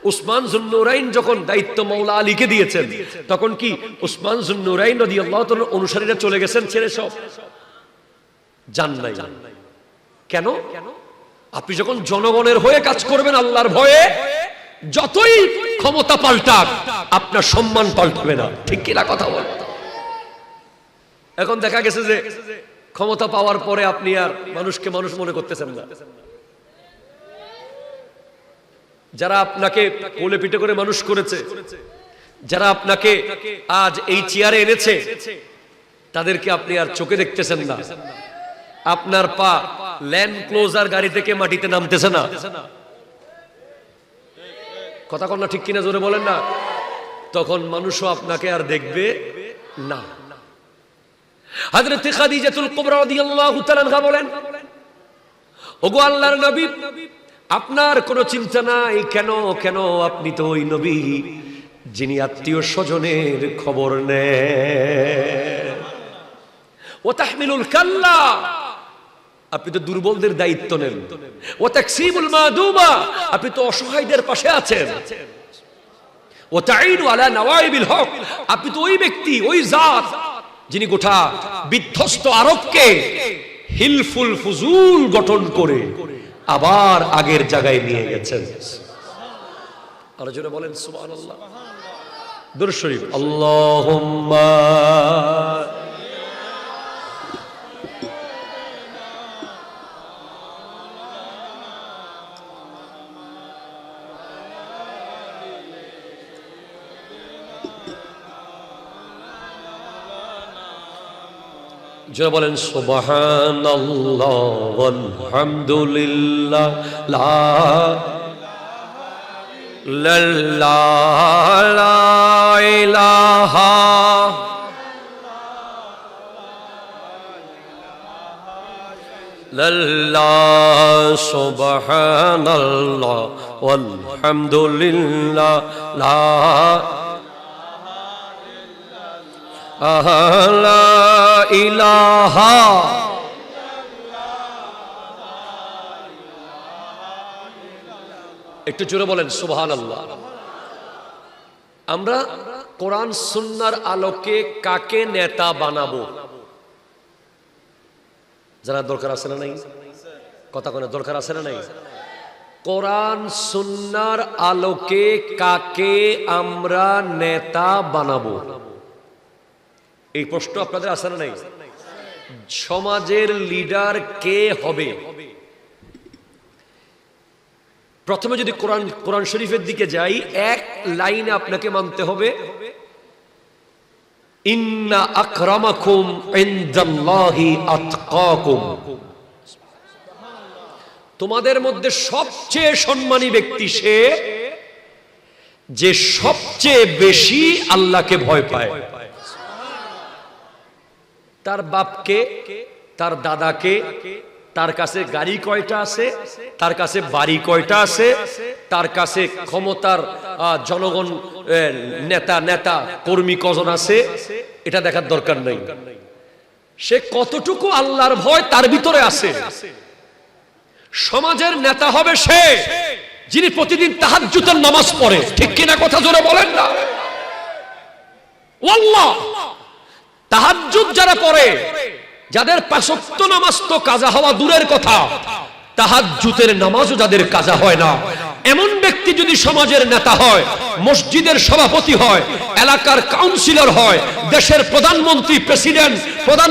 উসমান জুন্নুরাইন যখন দায়িত্ব মৌলা আলীকে দিয়েছেন, তখন কি উসমান জুন্নুরাইন রাদিয়াল্লাহু তাআলার অনুসারীরা চলে গেছেন ছেড়ে? সব জান নাই। কেন? আপনি যখন জনগণের হয়ে কাজ করবেন আল্লাহর ভয়ে, যতই ক্ষমতা পাল্টাক আপনার সম্মান পাল্টাবে না, ঠিক কিনা কথা বল? এখন দেখা গেছে যে ক্ষমতা পাওয়ার পরে আপনি আর মানুষকে মানুষ মনে করতেছেন না। যারা আপনাকে কোলে পিঠে করে মানুষ করেছে, যারা আপনাকে আজ এই চেয়ারে এনেছে, তাদেরকে আপনি আর চোখে দেখতেছেন না। আপনার পা ল্যান্ড ক্লোজার গাড়ি থেকে মাটিতে নামতেছে না। কথা কন না, ঠিক কিনা জোরে বলেন না? তখন মানুষও আপনাকে আর দেখবে না। হযরত খাদিজাতুল কুবরা রাদিয়াল্লাহু তাআলা আনহা বলেন, ওগো আল্লাহর নবী, আপনার কোনো চিন্তা নাই। কেন? কেন? আপনি তো ওই নবী যিনি আত্মীয় স্বজনের খবর নেন। ওয়া তাহমিলুল কাল্লা, আপনি তো দুর্বলদের দায়িত্ব নেন। ওয়া তাকসিবুল মাদুবা, আপনি তো অসহায়দের পাশে আছেন। ওয়া তাঈনু আলা নওয়াইবিল হক, আপনি তো ওই ব্যক্তি, ওই জাত যিনি গোটা বিধ্বস্ত আরবকে হিলফুল ফুজুল গঠন করে আবার আগের জায়গায় নিয়ে গেছেন। আর জোরে বলেন সুবহানাল্লাহ। দুরূদ শরীফ, আল্লাহুম্মা জোরে বলেন সুবহানাল্লাহ ওয়ালহামদুলিল্লাহ লা ইলাহা ইল্লাল্লাহ সুবহানাল্লাহ ওয়ালহামদুলিল্লাহ লা ইলাহা। একটু জোরে বলেন সুবহানাল্লাহ। আমরা কোরআন সুন্নাহর আলোকে কাকে নেতা বানাবো? যারা দরকার আছে না নাই? কথা কোন দরকার আছে না নাই? কোরআন সুন্নাহর আলোকে কাকে আমরা নেতা বানাবো? এই প্রশ্ন আপনাদের আছে না নাই? সমাজের লিডার কে হবে? প্রথমে যদি কোরআন শরীফের দিকে যাই, এক লাইনে আপনাকে মানতে হবে ইন্না আকরামাকুম ইনদাল্লাহি আতকাকুম, তোমাদের মধ্যে সবচেয়ে সম্মানী ব্যক্তি সে যে সবচেয়ে বেশি আল্লাহকে ভয় পায়। তার বাপকে, তার দাদাকে, তার কাছে গাড়ি কয়টা আছে, তার কাছে বাড়ি কয়টা আছে, তার কাছে ক্ষমতার জনগণ নেতা কর্মী কজন আছে, এটা দেখার দরকার নাই। সে কতটুকু আল্লাহর ভয় তার ভিতরে আছে। সমাজের নেতা হবে সে যিনি প্রতিদিন তাহাজ্জুদের নামাজ পড়ে, ঠিক কিনা কথা জোরে বলেন না? ওয়াল্লাহ, তাহাজ্জুদ যারা পড়ে, যাদের পাঁচ ওয়াক্ত নামাজ তো কাজা হওয়া দূরের কথা, তাহাজ্জুদের নামাজও যাদের কাজা হয় না, এমন ব্যক্তি যদি সমাজের নেতা হয়, মসজিদের সভাপতি হয়, এলাকার কাউন্সিলর হয়, দেশের প্রধানমন্ত্রী, প্রেসিডেন্ট, প্রধান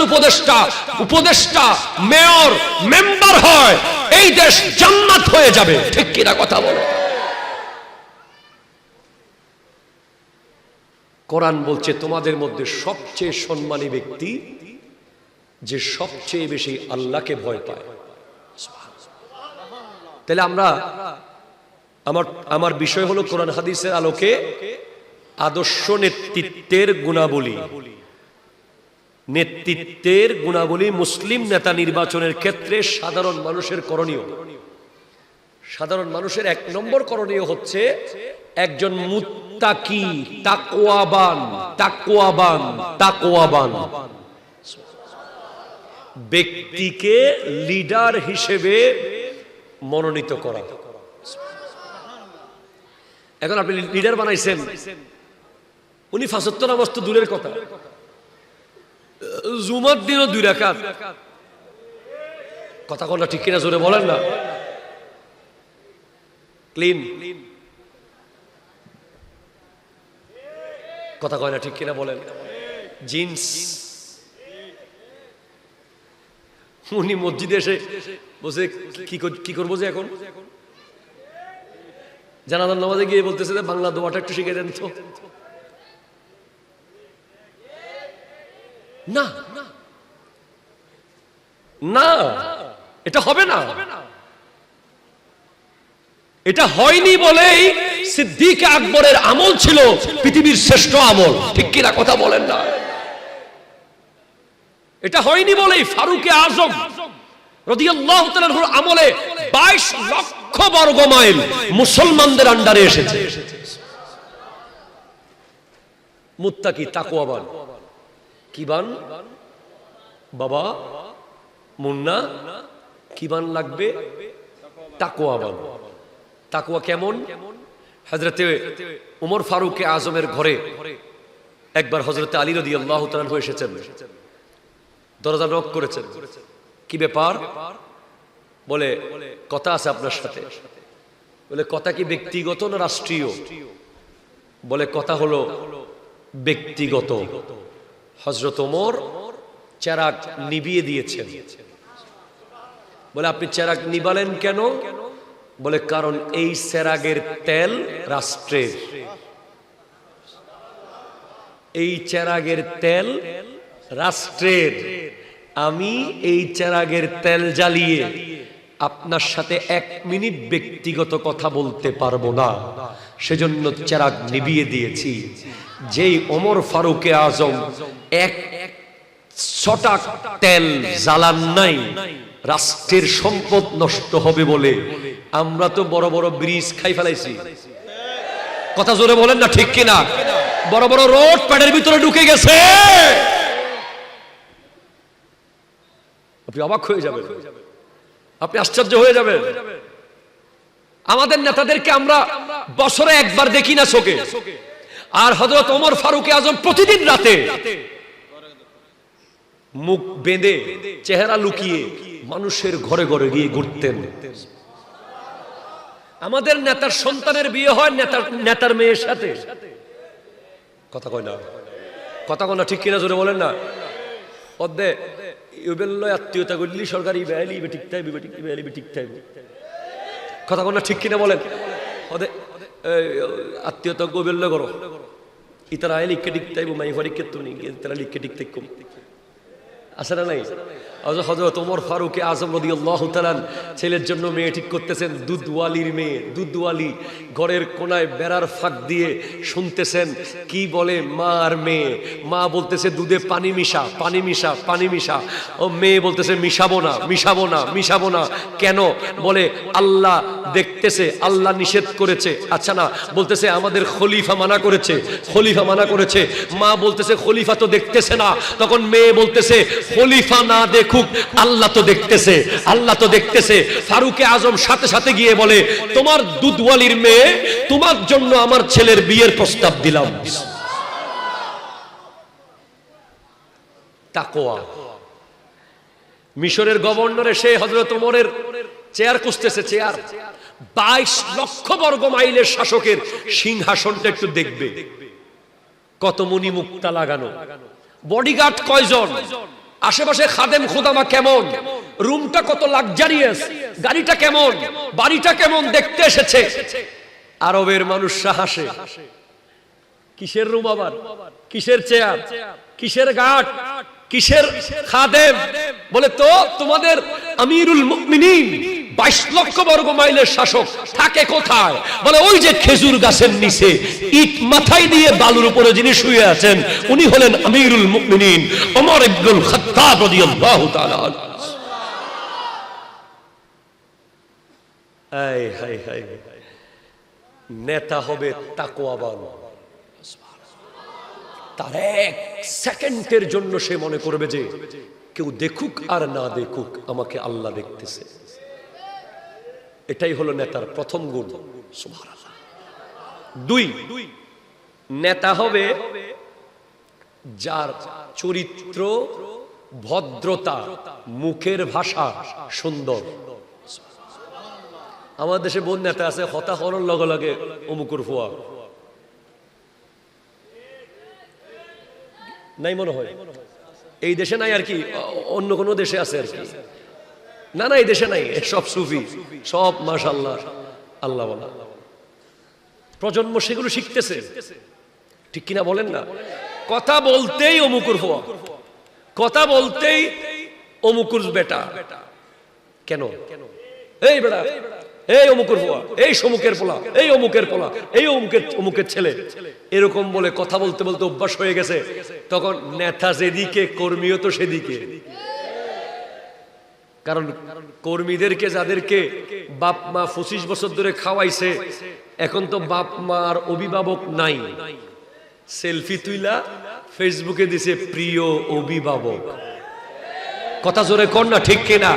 উপদেষ্টা, মেয়র, মেম্বার হয়, এই দেশ জান্নাত হয়ে যাবে, ঠিক কিনা কথা বলো? কোরআন বলছে তোমাদের মধ্যে সবচেয়ে সম্মানী ব্যক্তি যে সবচেয়ে বেশি আল্লাহকে ভয় পায়। তাহলে আমরা আমার বিষয় হলো কোরআন হাদিসের আলোকে আদর্শ নেতৃত্বের গুণাবলী। নেতৃত্বের গুণাবলী মুসলিম নেতা নির্বাচনের ক্ষেত্রে সাধারণ মানুষের করণীয়। সাধারণ মানুষের 1 নম্বর করণীয় হচ্ছে একজন মুত্তাকি, তাকওয়াবান ব্যক্তিকে লিডার হিসেবে মনোনীত করা। এখন আপনি লিডার বানাইছেন, উনি 5 ওয়াক্ত নামাজ তো দূরের কথা, জুমার দিনও 2 রাকাত, কথা কোনটা ঠিক কিনা জোরে বলেন না? ক্লিন কথা কয় না, ঠিক কিনা বলেন? জিন্স, উনি মসজিদে এসে বসে কি করবো যে এখন জানাজার নামাজে গিয়ে বলতেছে যে বাংলা দোয়াটা একটু শিখে দেন তো। না না, এটা হবে না। এটা হয়নি বলেই সিদ্দিক আকবরের আমল ছিল পৃথিবীর শ্রেষ্ঠ আমল, ঠিক কিনা কথা বলেন না? এটা হয়নি বলেই ফারুক আজম রাদিয়াল্লাহু তাআলার আমলে 22 লক্ষ বর্গ মাইল মুসলমানদের আন্ডারে এসেছে। মুত্তাকি, তাকওয়াবান। কি বান বাবা মুন্না, কি বান লাগবে? তাকওয়াবান। তাকওয়া কেমন? হযরতে ওমর ফারুক আজমের ঘরে একবার হযরতে আলী রাদিয়াল্লাহু তাআলা এসেছেন, দরজা নক করেছেন। কি ব্যাপার? বলে কথা আছে আপনার সাথে। বলে কথা কি ব্যক্তিগত না রাষ্ট্রীয়? বলে কথা হলো ব্যক্তিগত। হযরত ওমর চেরাগ নিভিয়ে দিয়েছেন। বলে আপনি চেরাগ নিবালেন কেন? বলে কারণ এই চেরাগের তেল রাষ্ট্রের, এই চেরাগের তেল রাষ্ট্রের। আমি এই চেরাগের তেল জ্বালিয়ে আপনার সাথে 1 মিনিট ব্যক্তিগত কথা বলতে পারবো না, সেজন্য চেরাগ নিভিয়ে দিয়েছি। যেই ওমর ফারুক আজম 1 ছটাক তেল জ্বালান নাই, রাষ্ট্রের সম্পদ নষ্ট হবে বলে আমরা তো বড় বড় ব্রিজ খাই ফেলাইছি। কথা জোরে বলেন না, ঠিক কিনা? বড় বড় রোড পেটের ভিতরে ঢুকে গেছে। আপনি অবাক হয়ে যাবেন, আপনি আশ্চর্য হয়ে যাবেন। আমাদের নেতাদেরকে আমরা বছরে একবার দেখি না চোখে, আর হযরত ওমর ফারুক আজম প্রতিদিন রাতে মুখ বেঁধে চেহারা লুকিয়ে মানুষের ঘরে ঘরে গিয়ে ঘুরতেন। আমাদের নেতার সন্তানের বিয়ে হয় নেতার মেয়ের সাথে। কথা কয় না, কথা কয় না, ঠিক কিনা জোরে বলেন না? অদ্দে আত্মীয়তা করলি সরকারি ঠিক থাকবে, ঠিক থাকবে। কথা কয় না, ঠিক কিনা বলেন? আত্মীয়তা গোবেল্য করো, ইতারা আইলে লিখতে মাই পরীক্ষা তো নেই তারা লিখতে কম আসলে নাই। হযরত ওমর ফারুক আযম রাদিয়াল্লাহু তাআলা ছেলের জন্য মেয়ে ঠিক করতেছেন, দুধওয়ালির মেয়ে, দুধওয়ালি ঘরের কোনায় বেড়ার ফাঁক দিয়ে শুনতেছেন কি বলে মা আর মেয়ে। মা বলতেছে দুধে পানি মিশা, পানি মিশা, পানি মিশা। ও মেয়ে বলতেছে মিশাবো না, মিশাবো না, মিশাবো না। কেন? বলে আল্লাহ দেখতেছে, আল্লাহ নিষেধ করেছে। আচ্ছা না, বলতেছে আমাদের খলিফা মানা করেছে, খলিফা মানা করেছে। মা বলতেছে খলিফা তো দেখতেছে না। তখন মেয়ে বলতেছে খলিফা না দেখুক, আল্লাহ তো দেখতেছে, আল্লাহ তো দেখতেছে। ফারুকে আজম সাথে সাথে গিয়ে বলে তোমার দুধওয়ালির মেয়ে, তোমার জন্য আমার ছেলের বিয়ের প্রস্তাব দিলাম। তাকওয়া। মিশরের গভর্নর এসে হযরত ওমরের চেয়ার খুঁজতেছে, চেয়ার 22 লক্ষ বর্গ মাইলের শাসকের সিংহাসনটা একটু দেখবে, কত মণি মুক্তা লাগানো, বডিগার্ড কয়জন, আশেপাশে খাদেম খোদামা কেমন, রুমটা কত লাক্সারিয়াস, গাড়িটা কেমন, বাড়িটা কেমন দেখতে এসেছে। আরবের মানুষরা হাসে, কিসের রুম আবার, কিসের চেয়ার, কিসের গার্ড, কিসের খাদেম। বলে তো তোমাদের আমিরুল মুমিনিন 22 লক্ষ বর্গ মাইলের শাসক থাকে কোথায়? বলে ওই যে খেজুর গাছের নিচে ইট মাথায় দিয়ে বালুর উপরে যিনি শুয়ে আছেন উনি হলেন আমিরুল মুমিনিন ওমর ইবনুল খাত্তাব রাদিয়াল্লাহু তাআলা। এই হাই হাই, নেতা হবে তাকওয়াবান। তার এক সেকেন্ডের জন্য সে মনে করবে যে কেউ দেখুক আর না দেখুক আমাকে আল্লাহ দেখতেছে। এটাই হলো নেতার প্রথম গুণ। সুবহানাল্লাহ। 2, নেতা হবে যার চরিত্র, ভদ্রতা, মুখের ভাষা সুন্দর। আমাদের দেশে বোন নেতা আছে হতা হরণ লগে লগে অমুকুর ফুয়া নাই মনে হয়, এই দেশে নাই আর কি, অন্য কোন দেশে আছে আর কি। না না, এই দেশে নাই, সব সুফি, সব মাশাআল্লাহ আল্লাহ বলা প্রজন্ম সেগুলো শিখতেছে, ঠিক কিনা বলেন না? কথা বলতেই অমুকুর ফুয়া, কথা বলতেই অমুকুর বেটা। কেন? এই বেটা, এই অমুকের পোলা, এই সমুকের পোলা, এই অমুকের পোলা, এই অমুকের ছেলে, এরকম বলে কথা বলতে বলতে অভ্যাস হয়ে গেছে। তখন নেতা যেদিকে কর্মীও তো সেদিকে। কারণ কর্মীদেরকে যাদেরকে বাপ মা 25 বছর ধরে খাওয়াইছে, এখন তো বাপ মার অভিভাবক নাই, সেলফি তুইলা ফেসবুকে দিছে প্রিয় অভিভাবক। কথা জোরে কর না, ঠিক কিনা?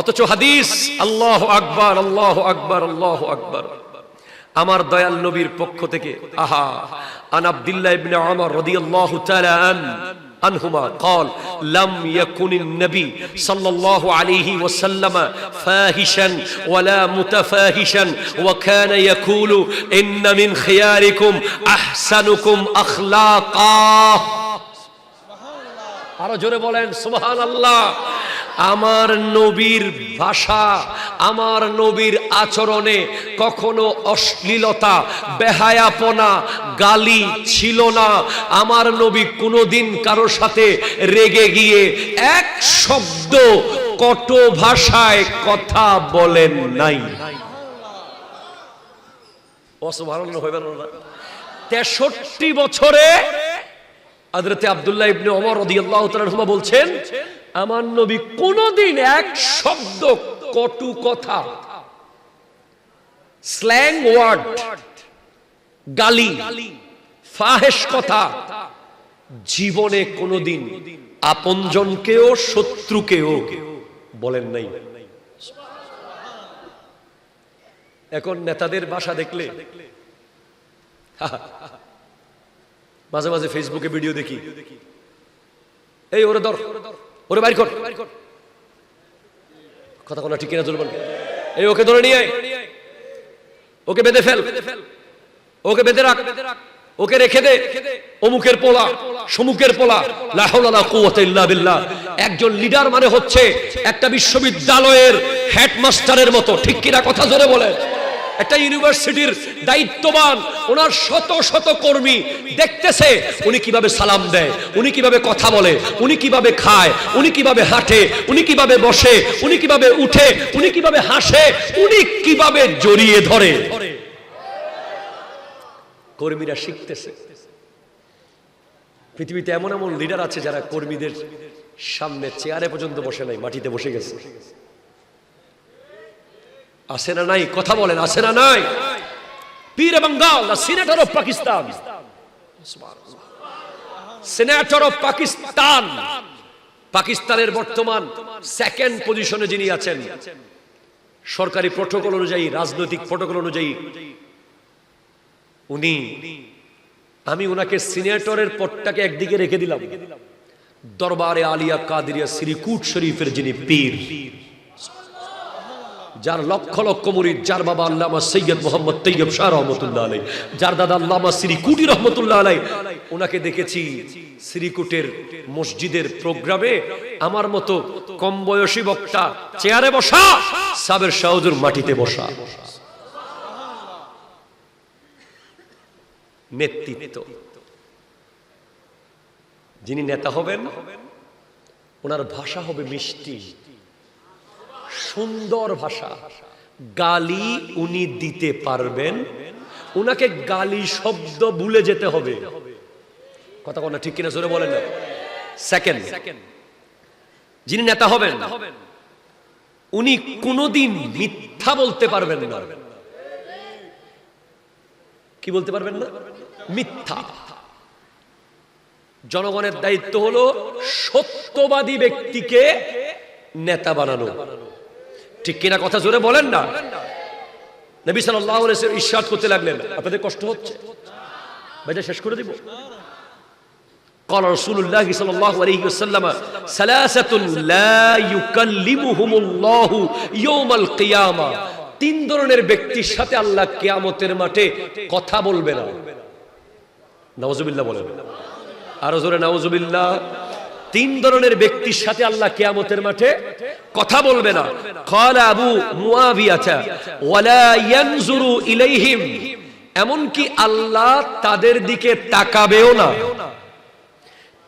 অথচ হাদিস, আল্লাহু আকবার, আল্লাহু আকবার, আল্লাহু আকবার, আমার দয়াল নবীর পক্ষ থেকে, আহা, আন আব্দুল্লাহ ইবনে উমর রাদিয়াল্লাহু তাআলা عنهما قال لم يكن النبي صلى الله عليه وسلم فاحشا ولا متفاحشا وكان يقول إن من خياركم أحسنكم أخلاقا। আরো জোরে বলেন সুবহানাল্লাহ। আমার নবীর ভাষা, আমার নবীর আচরণে কখনো অশ্লীলতা, বেহায়াপনা, গালি ছিল না। আমার নবী কোনোদিন কারো সাথে রেগে গিয়ে এক শব্দ কটু ভাষায় কথা বলেন নাই। সুবহানাল্লাহ। 63 বছরে হযরত আব্দুল্লাহ ইবনে ওমর রাদিয়াল্লাহু তাআলা আনহু বলছেন, আমার নবী কোনদিন এক শব্দ কটু কথা, স্ল্যাং ওয়ার্ড, গালি, ফাহেশ কথা জীবনে কোনদিন আপনজনকেও শত্রুকেও বলেন নাই। এখন নেতাদের ভাষা দেখলে মাঝে মাঝে ফেসবুকে ভিডিও দেখি, এই ওরে ধর, ওরে বাইর কর, কথা কোনো ঠিক কিনা চলবেন, এই ওকে ধরে নিয়ে, ওকে বেঁধে ফেল, ওকে বেঁধে রাখ, ওকে রেখে দে, অমুকের পোলা, সমুকের পোলা, লা হাওলা ওয়ালা কুওয়াতা ইল্লা বিল্লাহ। একজন লিডার মানে হচ্ছে একটা বিশ্ববিদ্যালয়ের হেডমাস্টারের মতো, ঠিক কিনা কথা জোরে বলে। একটা ইউনিভার্সিটির দায়িত্ববান, ওনার শত শত কর্মী দেখতেছে উনি কিভাবে সালাম দেয়, উনি কিভাবে কথা বলে, উনি কিভাবে খায়, উনি কিভাবে হাঁটে, উনি কিভাবে বসে, উনি কিভাবে উঠে, উনি কিভাবে হাসে, উনি কিভাবে জড়িয়ে ধরে। কর্মীরা শিখতেছে। পৃথিবীতে এমন এমন লিডার আছে যারা কর্মীদের সামনে চেয়ারে পর্যন্ত বসে নাই, মাটিতে বসে গেছে। আছে না নাই? কথা বলেন, আছে না নাই? Pir Bangal, senator of Pakistan, senator of Pakistan, পাকিস্তানের বর্তমান সেকেন্ড পজিশনে যিনি আছেন, সরকারি প্রটোকল অনুযায়ী, রাজনৈতিক প্রটোকল অনুযায়ী উনি, আমি ওনাকে সিনেটরের পদটাকে একদিকে রেখে দিলাম, দরবারে আলিয়া কাদেরিয়া শ্রীকুট শরীফের যিনি পীর, যার লক্ষ লক্ষ মুরিদ, যার বাবা আল্লামা সৈয়দ মোহাম্মদ তৈয়ব শাহ রহমতুল্লাহ আলাইহি, যার দাদা আল্লামা শ্রীকুটি রহমতুল্লাহ আলাইহি, ওনাকে দেখেছি শ্রীকুটের মসজিদের প্রোগ্রামে আমার মতো কম বয়সী বক্তা চেয়ারে বসা, সাবের শাহ হুজুর মাটিতে বসা। নেতৃত্ব। যিনি নেতা হবেন ওনার ভাষা হবে মিষ্টি, সুন্দর ভাষা। গালি উনি দিতে পারবেন, উনাকে গালি শব্দ ভুলে যেতে হবে। কথা কোন ঠিক কিনা জোরে বলেন না। সেকেন্ড, যিনি নেতা হবেন উনি কোনোদিন মিথ্যা বলতে পারবেন না। কি বলতে পারবেন না? মিথ্যা। জনগণের দায়িত্ব হলো সত্যবাদী ব্যক্তিকে নেতা বানানো। ঠিক কিনা কথা জোরে বলেন না। নবী সাল্লাল্লাহু আলাইহি ওয়াসাল্লাম ইরশাদ করতে লাগলেন, আপনাদের কষ্ট হচ্ছে? ভাইটা শেষ করে দিব। قال رسول الله صلى الله عليه وسلم ثلاثة لا يكلمهم الله يوم القيامة। তিন ধরনের ব্যক্তির সাথে আল্লাহ কিয়ামতের মাঠে কথা বলবে না। নাউজুবিল্লাহ বলেন, আরো জোরে নাউজুবিল্লাহ। তিন ধরনের ব্যক্তির সাথে আল্লাহ কিয়ামতের মাঠে কথা বলবে না। ক্বালা আবু মুআবিয়া ওয়ালা ইয়ানজুরু ইলাইহিম, এমনকি আল্লাহ তাদের দিকে তাকাবেও না।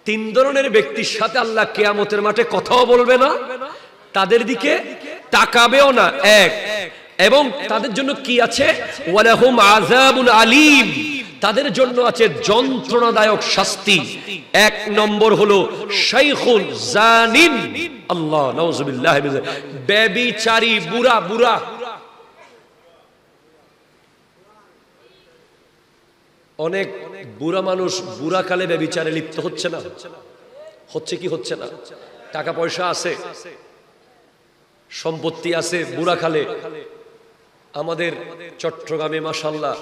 তিন ধরনের ব্যক্তির সাথে আল্লাহ কিয়ামতের মাঠে কথাও বলবে না, তাদের দিকে তাকাবেও না। এক, এবং তাদের জন্য কি আছে? ওয়ালাহুম আযাবুন আলীম, তাদের জন্য আছে যন্ত্রণাদায়ক শাস্তি। এক নম্বর হলো শাইখুন জানিন, আল্লাহ নাউজুবিল্লাহ, ব্যভিচারী বুড়া। বুড়া অনেক বুড়া মানুষ বুড়া কালে ব্যভিচারে লিপ্ত হচ্ছে না? হচ্ছে কি হচ্ছে না? টাকা পয়সা আছে, সম্পত্তি আছে, বুড়া কালে। আমাদের চট্টগ্রামে মাশাআল্লাহ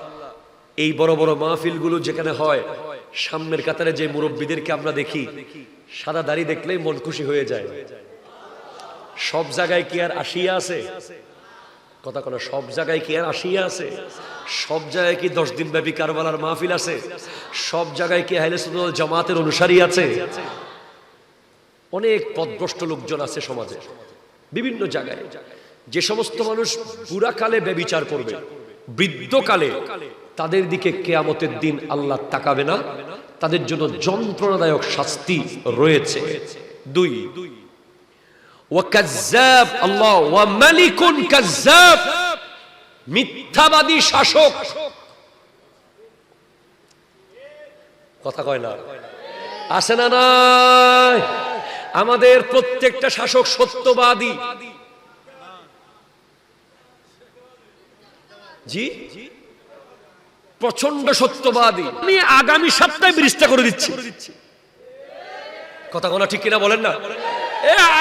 এই বড় বড় মাহফিলগুলো যেখানে হয়, সামনের কাতারে যে মুরব্বীদেরকে আমরা দেখি, সাদা দাড়ি দেখলেই মন খুশি হয়ে যায়। সব জায়গায় কি আর আসিয়া আছে? কথা কোন সব জায়গায় কি আর আসিয়া আছে? সব জায়গায় কি 10 দিন ব্যাপী কারবালার মাহফিল আছে? সব জায়গায় কি আহলে সুন্নাত ওয়াল জামাতের অনুসারী আছে? অনেক পথভ্রষ্ট লোকজন আছে সমাজে, বিভিন্ন জায়গায়। যে সমস্ত মানুষ বুড়াকালে ব্যভিচার করবে, বৃদ্ধকালে, তাদের দিকে কিয়ামতের দিন আল্লাহ তাকাবে না, তাদের জন্য যন্ত্রণাদায়ক শাস্তি রয়েছে। দুই, ওয়াকাজ্জাব, আল্লাহ ওয়া মালিকুন কাজ্জাব, মিথ্যাবাদী শাসক। কথা কয় না, আছে না নাই? আমাদের প্রত্যেকটা শাসক সত্যবাদী। জি, প্রচন্ড সত্যবাদী। আমি আগামী সপ্তাহে ব্রিজটা করে দিচ্ছি। কথা কোন ঠিক কিনা বলেন না।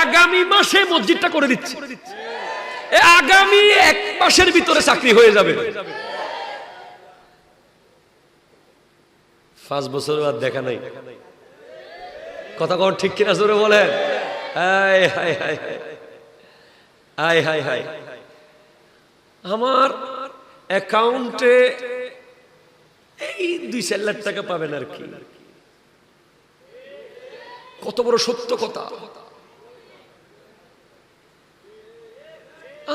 আগামী মাসে মসজিদটা করে দিচ্ছি, আগামী 1 মাসের ভিতরে চাকরি হয়ে যাবে। 5 বছর বাদ দেখা নাই। কথা কোন ঠিক কিনা জোরে বলেন। হায় হায় হায় হায় হায় হায়, আমার অ্যাকাউন্টে এই 2-4 লাখ টাকা পাবেন আর কি। কত বড় সত্য কথা।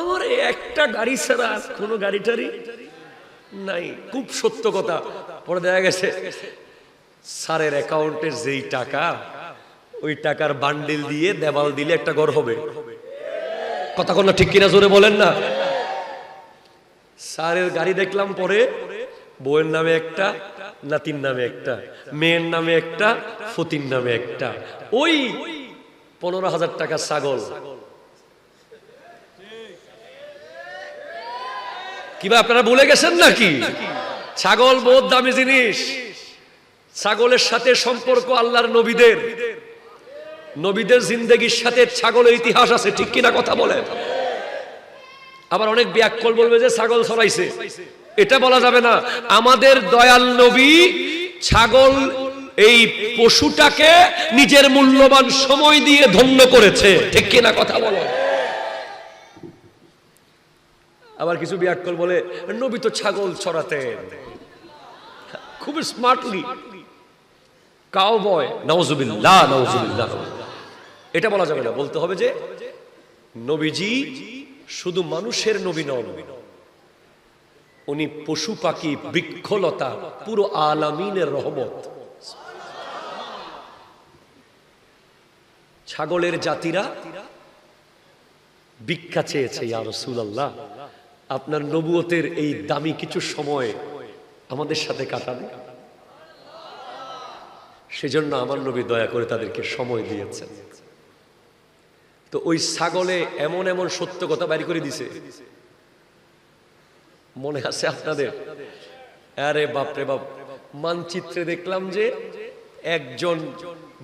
আমার একটা গাড়ি ছাড়া কোনো গাড়ি টাড়ি নাই। খুব সত্য কথা। পরে দেখা গেছে স্যারের অ্যাকাউন্টের যেই টাকা, ওই টাকার বান্ডিল দিয়ে দেওয়াল দিলে একটা ঘর হবে। কথা কোনো ঠিক কিনা জোরে বলেন না। স্যারের গাড়ি দেখলাম পরে, বউয়ের নামে একটা, নাতির নামে একটা, মেয়ের নামে একটা, ফতির নামে একটা, ওই 15,000 টাকা ছাগল। কিবা আপনারা ভুলে গেছেন নাকি? ছাগল বহুত দামি জিনিস। ছাগলের সাথে সম্পর্ক আল্লাহর নবীদের, নবীদের জিন্দেগির সাথে ছাগলের ইতিহাস আছে, ঠিক কিনা কথা বলেন। আবার অনেক ব্যাককল বলবে যে ছাগল ছড়াইছে, এটা বলা যাবে না। আমাদের দয়াল নবী ছাগল, এই পশুটাকে নিজের মূল্যবান সময় দিয়ে ধন্য করেছে, ঠিক কিনা কথা বলেন। আবার কিছু ব্যাককল বলে নবী তো ছাগল ছড়াতেন খুব স্মার্টলি, কাউবয়। নাউজুবিল্লাহ, নাউজুবিল্লাহ। এটা বলা যাবে না। বলতে হবে যে নবীজি শুধু মানুষের নবী নন, উনি পশু পাখি বৃক্ষলতা পুরো আলামিনের রহমত। ছাগলের জাতিরা ভিক্ষা চেয়েছে, ইয়া রাসূলুল্লাহ আপনার নবুয়তের এই দামি কিছু সময় আমাদের সাথে কাটান। সেজন্য আমার নবী দয়া করে তাদেরকে সময় দিয়েছেন। তো ওই ছাগলে এমন এমন সত্য কথা বাইর করে দিছে, মনে আছে আপনাদের? আরে বাপরে বাপ, মানচিত্রে দেখলাম যে একজন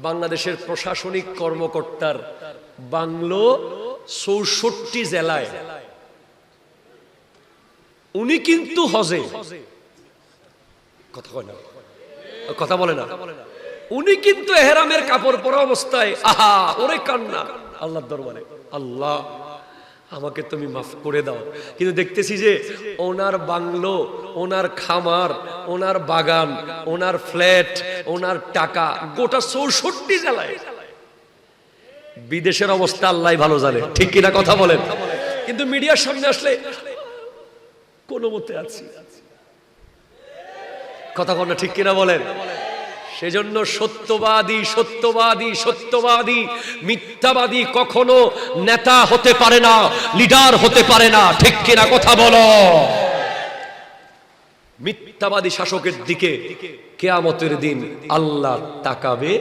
বাংলাদেশের প্রশাসনিক কর্মকর্তার বাংলো 64 জেলায়, উনি কিন্তু হজে, কথা কয় না, কথা বলে না, উনি কিন্তু এহরামের কাপড় পরা অবস্থায় আহা ওরে কান্না আল্লাহর দরবারে, আল্লাহ আমাকে তুমি মাফ করে দাও। কিন্তু দেখতেছি যে ওনার বাংলো, ওনার খামার, ওনার বাগান, ওনার ফ্ল্যাট, ওনার টাকা গোটা 64 জেলায়। বিদেশের অবস্থা আল্লাহ ভালো জানে, ঠিক কিনা কথা বলেন। কিন্তু মিডিয়ার সামনে আসলে কোন মতে আছি, কথা বলেন, ঠিক কিনা বলেন। সেজন্য সত্যবাদী সত্যবাদী সত্যবাদী, মিথ্যাবাদী কখনো নেতা হতে পারে না, লিডার হতে পারে না, ঠিক কিনা কথা বলো। মিথ্যাবাদী শাসকের দিকে কিয়ামতের দিন আল্লাহ তাকাবে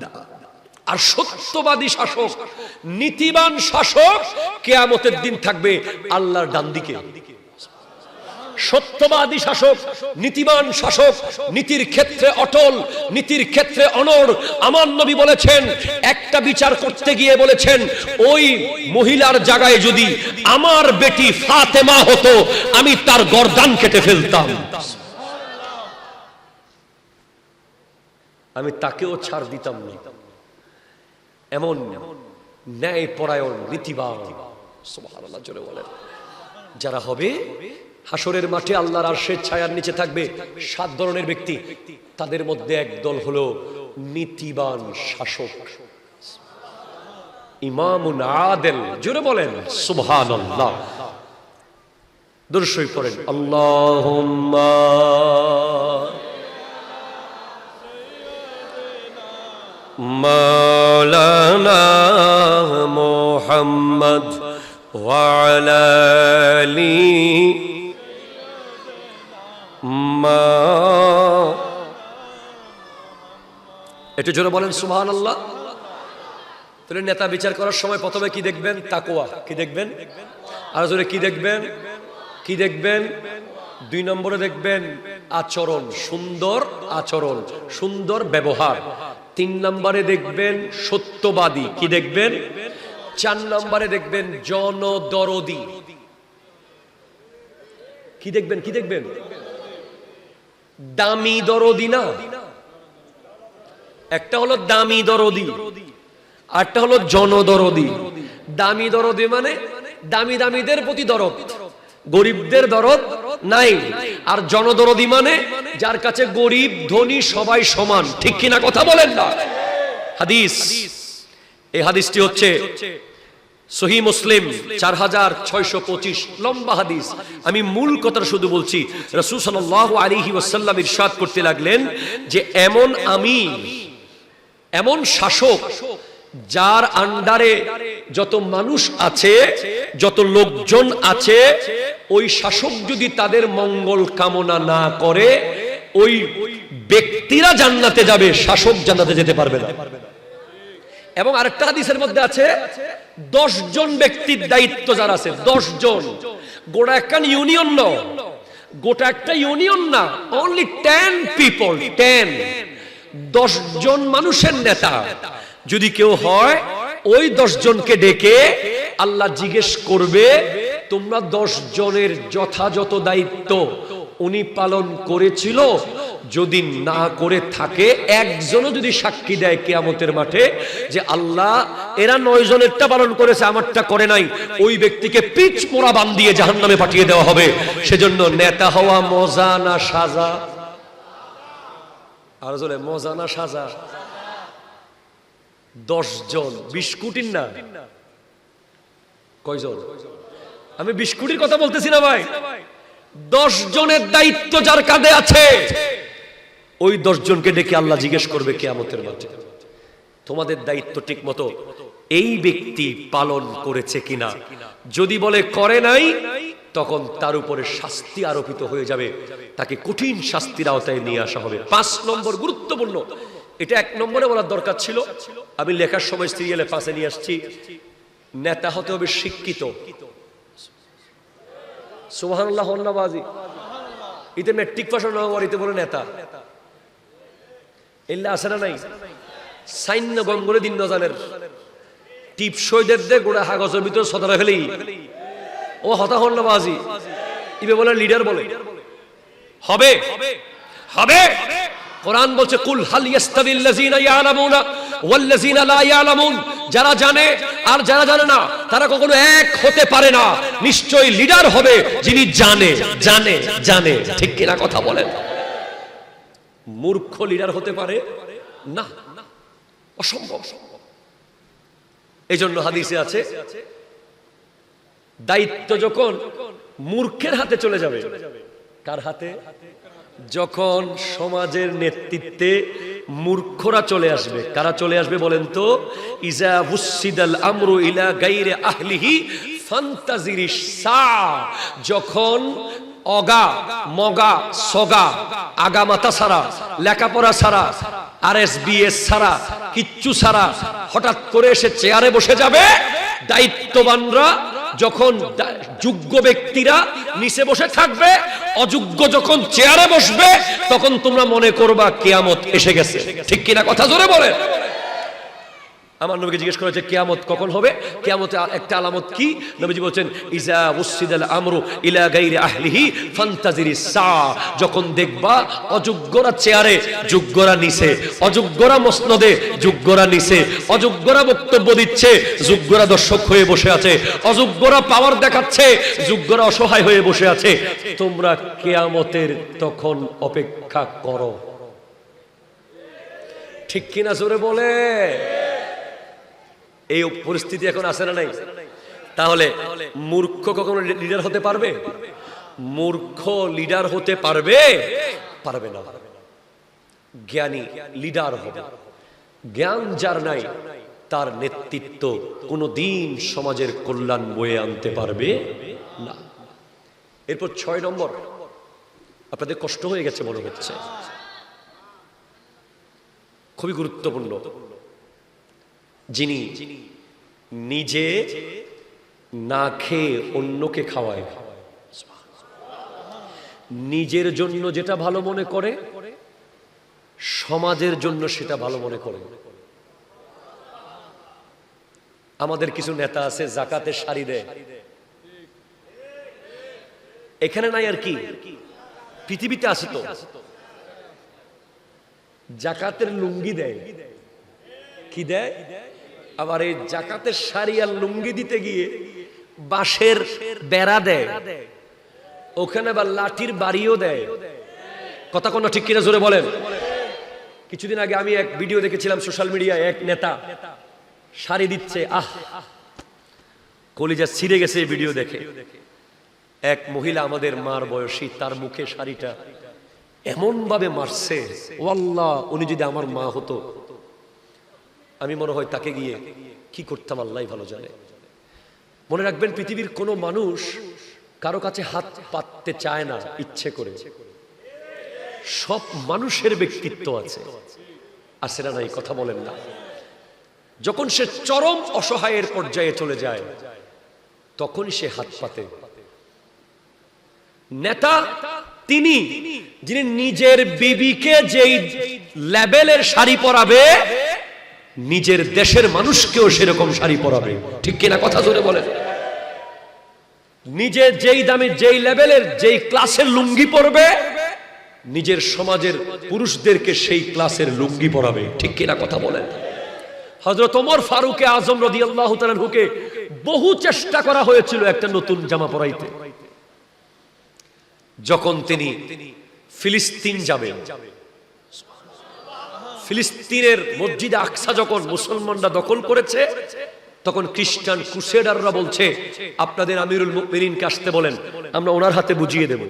না। আর সত্যবাদী শাসক, নীতিবান শাসক কিয়ামতের দিন থাকবে আল্লাহর ডান দিকে। সত্যবাদী শাসক, নীতিবান শাসক, নীতির ক্ষেত্রে অটল, নীতির ক্ষেত্রে অনড়। আমার নবী বলেছেন, একটা বিচার করতে গিয়ে বলেছেন, ওই মহিলার জায়গায় যদি আমার বেটি ফাতেমা হতো, আমি তার গর্দান কেটে ফেলতাম, আমি তাকেও ছাড় দিতাম না। এমন ন্যায় পরায়ণ, নীতিবান, সুবহানাল্লাহ জোরে বলেন, যারা হবে হাসরের মাঠে আল্লাহর আরশের ছায়ার নিচে থাকবে 7 ধরনের ব্যক্তি। তাদের মধ্যে এক দল হলো নীতিবান শাসক, ইমামুন আদিল, জোরে বলেন সুবহানাল্লাহ। দরুদ শরীফ পড়েন, আল্লাহুম্মা মাওলানা মুহাম্মদ ওয়া আলা আলি একটু জোরে বলেন সুবহানাল্লাহ। তাহলে নেতা বিচার করার সময় প্রথমে কি দেখবেন? তাকওয়া। কি দেখবেন? আর জোরে কি দেখবেন? কি দেখবেন? 2 নম্বরে দেখবেন আচরণ, সুন্দর আচরণ, সুন্দর ব্যবহার। 3 নম্বরে দেখবেন সত্যবাদী। কি দেখবেন? 4 নম্বরে দেখবেন জনদরদি। কি দেখবেন? কি দেখবেন? দামি দরদি না, একটা হলো দামি দরদি, আরটা হলো জনদরদি। দামি দরদি মানে দামি দামিদের প্রতি দরদ, গরিবদের দরদ নাই। আর জনদরদি মানে যার কাছে গরিব ধনী সবাই সমান, ঠিক কিনা কথা বলেন না। হাদিস, এই হাদিসটি হচ্ছে সহিহ মুসলিম 4625 লম্বা হাদিস। আমি মূল কথা শুধু বলছি। রাসূল সাল্লাল্লাহু আলাইহি ওয়াসাল্লাম ইরশাদ করতে লাগলেন যে এমন আমির, এমন শাসক যার আন্ডারে যত মানুষ আছে, যত লোকজন আছে, ওই শাসক যদি তাদের মঙ্গল কামনা না করে, ওই ব্যক্তিরা জান্নাতে যাবে, শাসক জান্নাতে যেতে পারবে না। এবং আরেকটা হাদিসের মধ্যে আছে 10 জন ব্যক্তির দায়িত্ব যার আছে, 10 জন, গোটা একটা ইউনিয়ন না, গোটা একটা ইউনিয়ন না, অনলি 10 পিপল, 10 জন মানুষের নেতা যদি কেউ হয়, ওই 10 জনকে ডেকে আল্লাহ জিজ্ঞেস করবে তোমরা 10 জনের যথাযথ দায়িত্ব উনি পালন করেছিল? যদি না করে থাকে, একজনও যদি সাক্ষী দেয় কিয়ামতের মাঠে যে আল্লাহ এরা 9 জনেরটা পালন করেছে, আমারটা করে নাই, ওই ব্যক্তিকে পিচ মোড়া বান্ধিয়ে জাহান্নামে পাঠিয়ে দেওয়া হবে। সেজন্য নেতা হওয়া মজা না সাজা? আর বলে মজা না সাজা? 10 জন, 20 কোটির না, কয়জন? আমি 20 কোটির কথা বলতেছি না ভাই। 10 জনের দায়িত্ব যার কাঁধে আছে, ওই 10 জনকে ডেকে আল্লাহ জিজ্ঞেস করবে কিয়ামতের মাঠে তোমাদের দায়িত্ব ঠিক মতো এই ব্যক্তি পালন করেছে কিনা। যদি বলে করে নাই, তখন তার উপরে শাস্তি আরোপিত হয়ে যাবে, তাকে কঠিন শাস্তির আওতায় নিয়ে আসা হবে। 5 নম্বর গুরুত্বপূর্ণ, এটা 1 নম্বরে বলার দরকার ছিল, আমি লেখার সময় সিরিয়ালে 5-এ নিয়ে আসছি। নেতা হতে হবে শিক্ষিত। সুবহানাল্লাহ, হন্নাবাজি। ইতে মেট্রিক পাস না হওয়ার ইতে বলে নেতা এল্লা আছে না নাই? সাইন্য গম করে দিন নজানের টিপসইদের দে গোড়া কাগজের ভিতর সদরা ফেলেই ও হতা হন্নাবাজি, ইবে বলে লিডার বলে। হবে হবে। কোরআন বলছে কুল হাল ইয়াস্তাবিল লাযিনা ইয়ালামুনা ওয়াল লাযিনা লা ইয়ালামুন, যারা জানে আর যারা জানে না তারা কখনো এক হতে পারে না। নিশ্চয়ই লিডার হবে যিনি জানে জানে জানে। ঠিক কিনা কথা বলেন? মূর্খ লিডার হতে পারে না, অসম্ভব। এইজন্য হাদিসে আছে দায়িত্ব যখন মূর্খের হাতে চলে যাবে, কার হাতে? যখন সমাজের নেতৃত্বে মূর্খরা চলে আসবে। কারা চলে আসবে বলেন তো? ইজা বুসিদাল আমরু ইলা গায়রি আহলিহি ফান্তাজিরিস সা, যখন অগা মগা সগা আগামাতা ছাড়া, লেখাপড়া ছাড়া, RSBS ছাড়া, কিচ্ছু ছাড়া হঠাৎ করে এসে চেয়ারে বসে যাবে। দায়িত্ববানরা যখন, যোগ্য ব্যক্তিরা নিচে বসে থাকবে, অযোগ্য যখন চেয়ারে বসবে, তখন তোমরা মনে করবা কিয়ামত এসে গেছে। ঠিক কিনা কথা জোরে বলেন? আমার নবীকে জিজ্ঞেস করেছে কিয়ামত কখন হবে, কিয়ামতের একটা আলামত কি? নবীজি বলেন ইজা উসিদাল আমরু ইলা গায়রি আহলিহি ফান্তাজিরিস সা, যখন দেখবা অযোগ্যরা চেয়ারে, যোগ্যরা নিচে, অযোগ্যরা মসনদে, যোগ্যরা নিচে, অযোগ্যরা বক্তব্য দিচ্ছে, যোগ্যরা দর্শক হয়ে বসে আছে, অযোগ্যরা পাওয়ার দেখাচ্ছে, যোগ্যরা অসহায় হয়ে বসে আছে। তোমরা কিয়ামতের তখন অপেক্ষা করো। ঠিক কিনা জোরে বলে? এই পরিস্থিতি এখন আছে না নাই? তাহলে মূর্খ কখনো লিডার হতে পারবে? মূর্খ লিডার হতে পারবে? পারবে না। জ্ঞানী লিডার হবে। জ্ঞান যার নাই, তার নেতৃত্ব কোনদিন সমাজের কল্যাণ বয়ে আনতে পারবে না। এরপর 6 নম্বর, আপনাদের কষ্ট হয়ে গেছে মনে হচ্ছে, খুবই গুরুত্বপূর্ণ। যিনি নিজে না খেয়ে অন্যকে খাওয়ায়, নিজের জন্য যেটা ভালো মনে করে, সমাজের জন্য সেটা ভালো মনে করে। আমাদের কিছু নেতা আছে যাকাতের শাড়ি দেয়, এখানে নাই আর কি, পৃথিবীতে আছে তো। জাকাতের লুঙ্গি দেয়, কি দেয়? আবার এই জাকাতের শাড়ি আর লুঙ্গি দিতে গিয়ে বাঁশের বেড়া দেয়, ওখানে আবার লাঠির বাড়িও দেয়। কথা কোনো ঠিক কিনা জোরে বলেন? কিছুদিন আগে আমি এক ভিডিও দেখেছিলাম সোশ্যাল মিডিয়ায়, এক নেতা শাড়ি দিচ্ছে, কলিজা ছিঁড়ে গেছে এই ভিডিও দেখে। এক মহিলা আমাদের মার বয়সী, তার মুখে শাড়িটা এমন ভাবে মারছে, ও আল্লাহ, উনি যদি আমার মা হতো আমি মনে হয় তাকে গিয়ে কি করতাম আল্লাহ ভালো জানে। মনে রাখবেন, পৃথিবীর কোনো মানুষ কারো কাছে হাত পাততে চায় না ইচ্ছে করে। সব মানুষের ব্যক্তিত্ব আছে, আছে না নাই? কথা বলেন না। যখন সে চরম অসহায়ের পর্যায়ে চলে যায় তখন সে হাত পাতে। নেতা তিনি যিনি নিজের বিবিকে যেই লেভেলের শাড়ি পরাবে, নিজের দেশের মানুষকেও সেরকম শাড়ি পরাবে। ঠিক কিনা? কথা জোরে বলেন। নিজে যেই দামে যেই লেভেলের যেই ক্লাসের লুঙ্গি পরবে, নিজের সমাজের পুরুষদেরকে সেই ক্লাসের লুঙ্গি পরাবে। ঠিক কিনা? কথা বলেন। হযরত ওমর ফারুক আজম রাদিয়াল্লাহু তাআলা আনহুকে বহু চেষ্টা করা হয়েছিল একটা নতুন জামা পরাইতে। যখন তিনি ফিলিস্তিন যাবেন, ফিলিস্তিনের মসজিদে আকসা যখন মুসলমানরা দখল করেছে, তখন খ্রিস্টান ক্রুসেডাররা বলছে আপনাদের আমিরুল মুমিনিনকে আসতে বলেন, আমরা ওনার হাতে বুঝিয়ে দেব।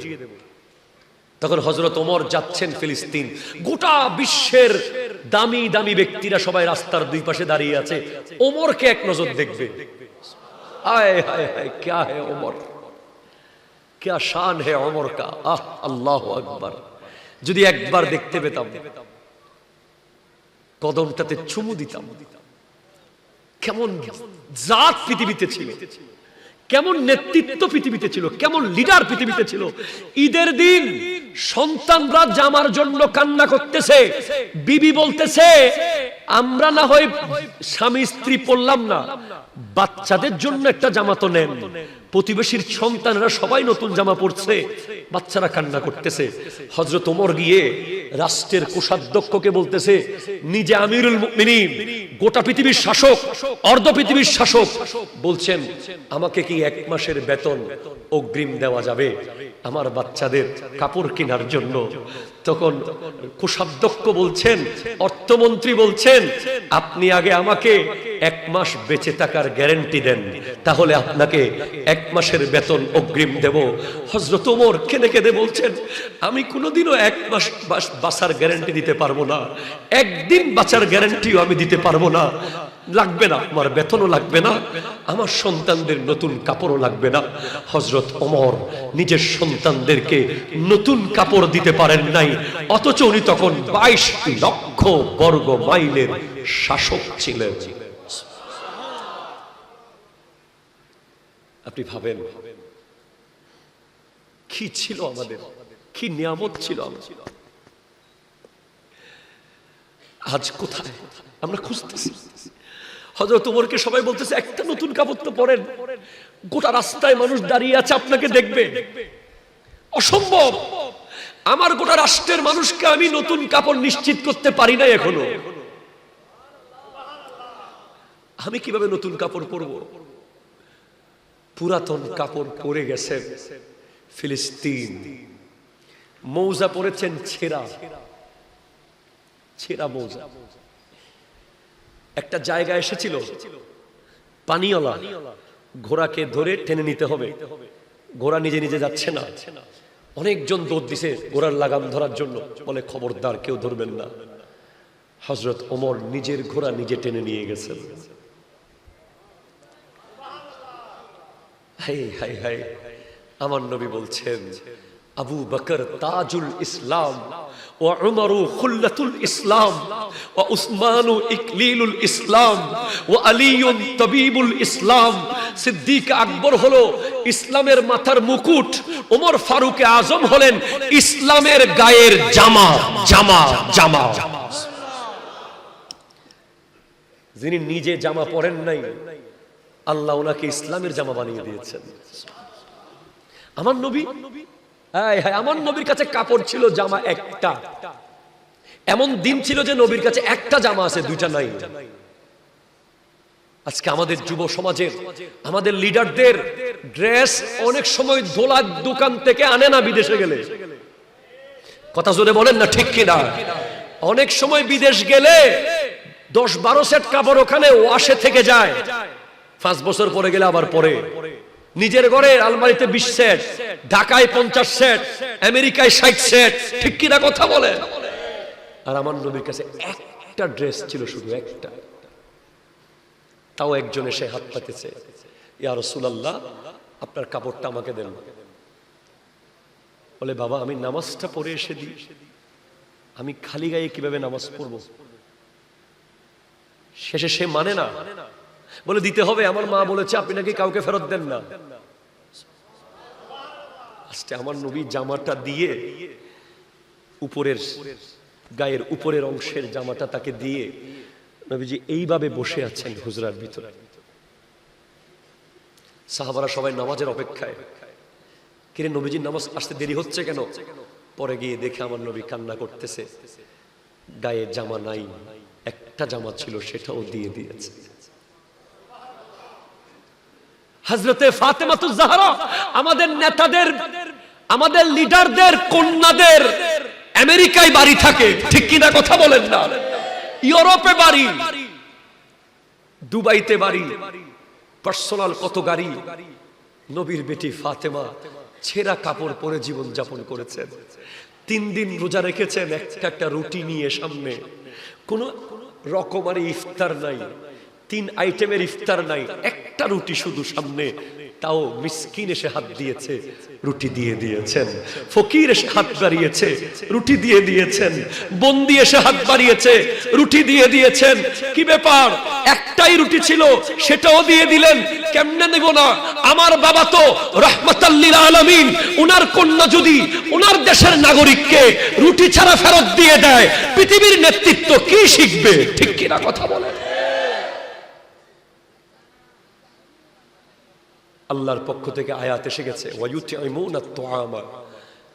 তখন হযরত ওমর যাচ্ছেন ফিলিস্তিন। গোটা বিশ্বের দামি দামি ব্যক্তিরা সবাই রাস্তার দুই পাশে দাঁড়িয়ে আছে, ওমরকে এক নজর দেখবে। হায় হায় হায়, क्या है ওমর, क्या शान है ওমর का। আহ, আল্লাহু আকবার। যদি একবার দেখতে পেতাম, কদমটাতে চুমু দিতাম। কেমন জাত পৃথিবীতে ছিল, কেমন নেতৃত্ব পৃথিবীতে ছিল, কেমন লিডার পৃথিবীতে ছিল। ঈদের দিন সন্তানরা জামার জন্য কান্না করতেছে, বিবি বলতেছে আমরা না হয় স্বামী স্ত্রী পড়লাম না, বাচ্চাদের জন্য একটা জামা তো নেন। প্রতিবেশীর সন্তানরা সবাই নতুন জামা পরছে, বাচ্চারা কান্না করতেছে। হযরত ওমর গিয়ে রাষ্ট্রের কোষাধ্যক্ষকে বলতেছে, নিজে আমিরুল মুমিনিন, গোটা পৃথিবীর শাসক, অর্ধ পৃথিবীর শাসক, বলছেন আমাকে কি 1 মাসের বেতন অগ্রিম দেওয়া যাবে আমার বাচ্চাদের কাপড় কেনার জন্য? তখন কোষাধ্যক্ষ বলছেন, অর্থমন্ত্রী বলছেন, আপনি আগে আমাকে 1 মাস বেঁচে থাকার গ্যারান্টি দেন, তাহলে আপনাকে 1 মাসের বেতন অগ্রিম দেব। হযরত ওমর কেঁদে কেঁদে বলছেন, আমি কোনোদিনও 1 মাস বাঁচার গ্যারান্টি দিতে পারবো না, একদিন বাঁচার গ্যারান্টিও আমি দিতে পারবো না। লাগবে না, আমার বেতনও লাগবে না, আমার সন্তানদের নতুন কাপড়ও লাগবে না। হযরত ওমর নিজের সন্তানদেরকে নতুন কাপড় দিতে পারেন নাই, অথচ উনি তখন 22 লক্ষ বর্গ মাইলের শাসক ছিলেন। আপনি ভাবেন কি ছিল আমাদের, কি নিয়ামত ছিল আমাদের। আজ কোথায় আমরা খুঁজতেছি। হযরত ওমরকে সবাই বলতেছে একটা নতুন কাপড় তো পরেন, গোটা রাস্তায় মানুষ দাঁড়িয়ে আছে আপনাকে দেখবে, অসম্ভব। আমার গোটা রাষ্ট্রের মানুষকে আমি নতুন কাপড় নিশ্চিত করতে পারি না এখনো, আমি কিভাবে নতুন কাপড় পরব? পুরাতন কাপড় পরে গেছেন ফিলিস্তিন, মৌজা পরেছেন ছেঁড়া ছেঁড়া মৌজা। একটা জায়গা এসেছিল, পানিওয়ালা ঘোড়াকে ধরে টেনে নিতে হবে, ঘোড়া নিজে নিজে যাচ্ছে না, অনেকজন দৌড় দিছে ঘোড়ার লাগাম ধরার জন্য, বলে খবরদার কেউ ধরবেন না। হযরত ওমর নিজের ঘোড়া নিজে টেনে নিয়ে গেছেন। হায় হায় হায়, আমার নবী বলছেন, আবু বকর তাজুল ইসলাম ওয়া উমরু খুল্লাতুল ইসলাম ওয়া উসমানু ইকলিলুল ইসলাম ওয়া আলীউন তাবিবুল ইসলাম। সিদ্দিক আকবর হলো ইসলামের মাথার মুকুট, ওমর ফারুক আজম হলেন ইসলামের গায়ের জামা জামা জামা। যিনি নিজে জামা পরেন নাই, আল্লাহ ওনাকে ইসলামের জামা বানিয়ে দিয়েছেন। আমার নবী, আমার নবীর কাছে কাপড় ছিল জামা একটা। এমন দিন ছিল যে নবীর কাছে একটা জামা আছে, দুইটা নাই। আজকে আমাদের যুব সমাজের, আমাদের লিডারদের ড্রেস অনেক সময় দোলার দোকান থেকে আনে না, বিদেশে গেলে। কথা জোরে বলেন না, ঠিক কিনা? অনেক সময় বিদেশ গেলে 10-12 সেট কাপড় ওখানে ওয়াশে থেকে যায়, 5 বছর পরে গেলে আবার পরে। নিজের ঘরে আলমারিতে 20 সেট, ঢাকায় 50 সেট, আমেরিকায় 60 সেট, ঠিক কি না কথা বলে? আর আমার নবীর কাছে একটা ড্রেস ছিল, শুধু একটা। তাও একজন এসে হাত পাতেছে, ইয়া রাসূলুল্লাহ আপনার কাপড়টা আমাকে দেন। বলে বাবা আমি নামাজটা পড়ে এসে দিই, আমি খালি গায়ে কিভাবে নামাজ পড়বো? শেষে সে মানে না, বলে দিতে হবে, আমার মা বলেছে আপনি নাকি কাউকে ফেরত দেন না। আস্তে আমার নবী জামাটা দিয়ে, উপরের গায়ের উপরের অংশের জামাটা তাকে দিয়ে নবীজি এইভাবে বসে আছেন হুজরার ভিতরে। সাহাবারা সবাই নামাজের অপেক্ষায়। কিরে নবীজির নামাজ আসতে দেরি হচ্ছে কেন? পরে গিয়ে দেখে আমার নবী কান্না করতেছে, গায়ে জামা নাই, একটা জামা ছিল সেটাও দিয়ে দিয়েছে। হযরতে ফাতেমাতুজ জাহরা আমাদের নেতাদের, আমাদের লিডারদের কন্যাদের আমেরিকায় বাড়ি থাকে, ঠিক কি না কথা বলেন না? ইউরোপে বাড়ি, দুবাইতে বাড়ি, পার্সোনাল কত গাড়ি। নবীর বেটি ফাতেমা ছেঁড়া কাপড় পরে জীবন যাপন করেছেন। 3 দিন রোজা রেখেছেন, একটা রুটি নিয়ে সামনে, কোন রকমারি ইফতার নাই, 3 আইটেমের ইফতার নাই, একটা রুটি শুধু সামনে। তাও মিসকিন এসে হাত দিয়েছে, রুটি দিয়ে দিয়েছেন। ফকির এসে হাত বাড়িয়েছে, রুটি দিয়ে দিয়েছেন। বন্দি এসে হাত বাড়িয়েছে, রুটি দিয়ে দিয়েছেন। কি ব্যাপার, একটাই রুটি ছিল সেটাও দিয়ে দিলেন। কেমনে নেব না? আমার বাবা তো রাহমাতাল লিল আলামিন, ওনার কন্যা যদি ওনার দেশের নাগরিককে রুটি ছাড়া ফেরত দিয়ে দেয়, পৃথিবীর নেতৃত্ব কি শিখবে? ঠিক কি না কথা বলেন? আল্লাহর পক্ষ থেকে আয়াত এসে গেছে, ওয়ায়ুতিমুনাত তুআমা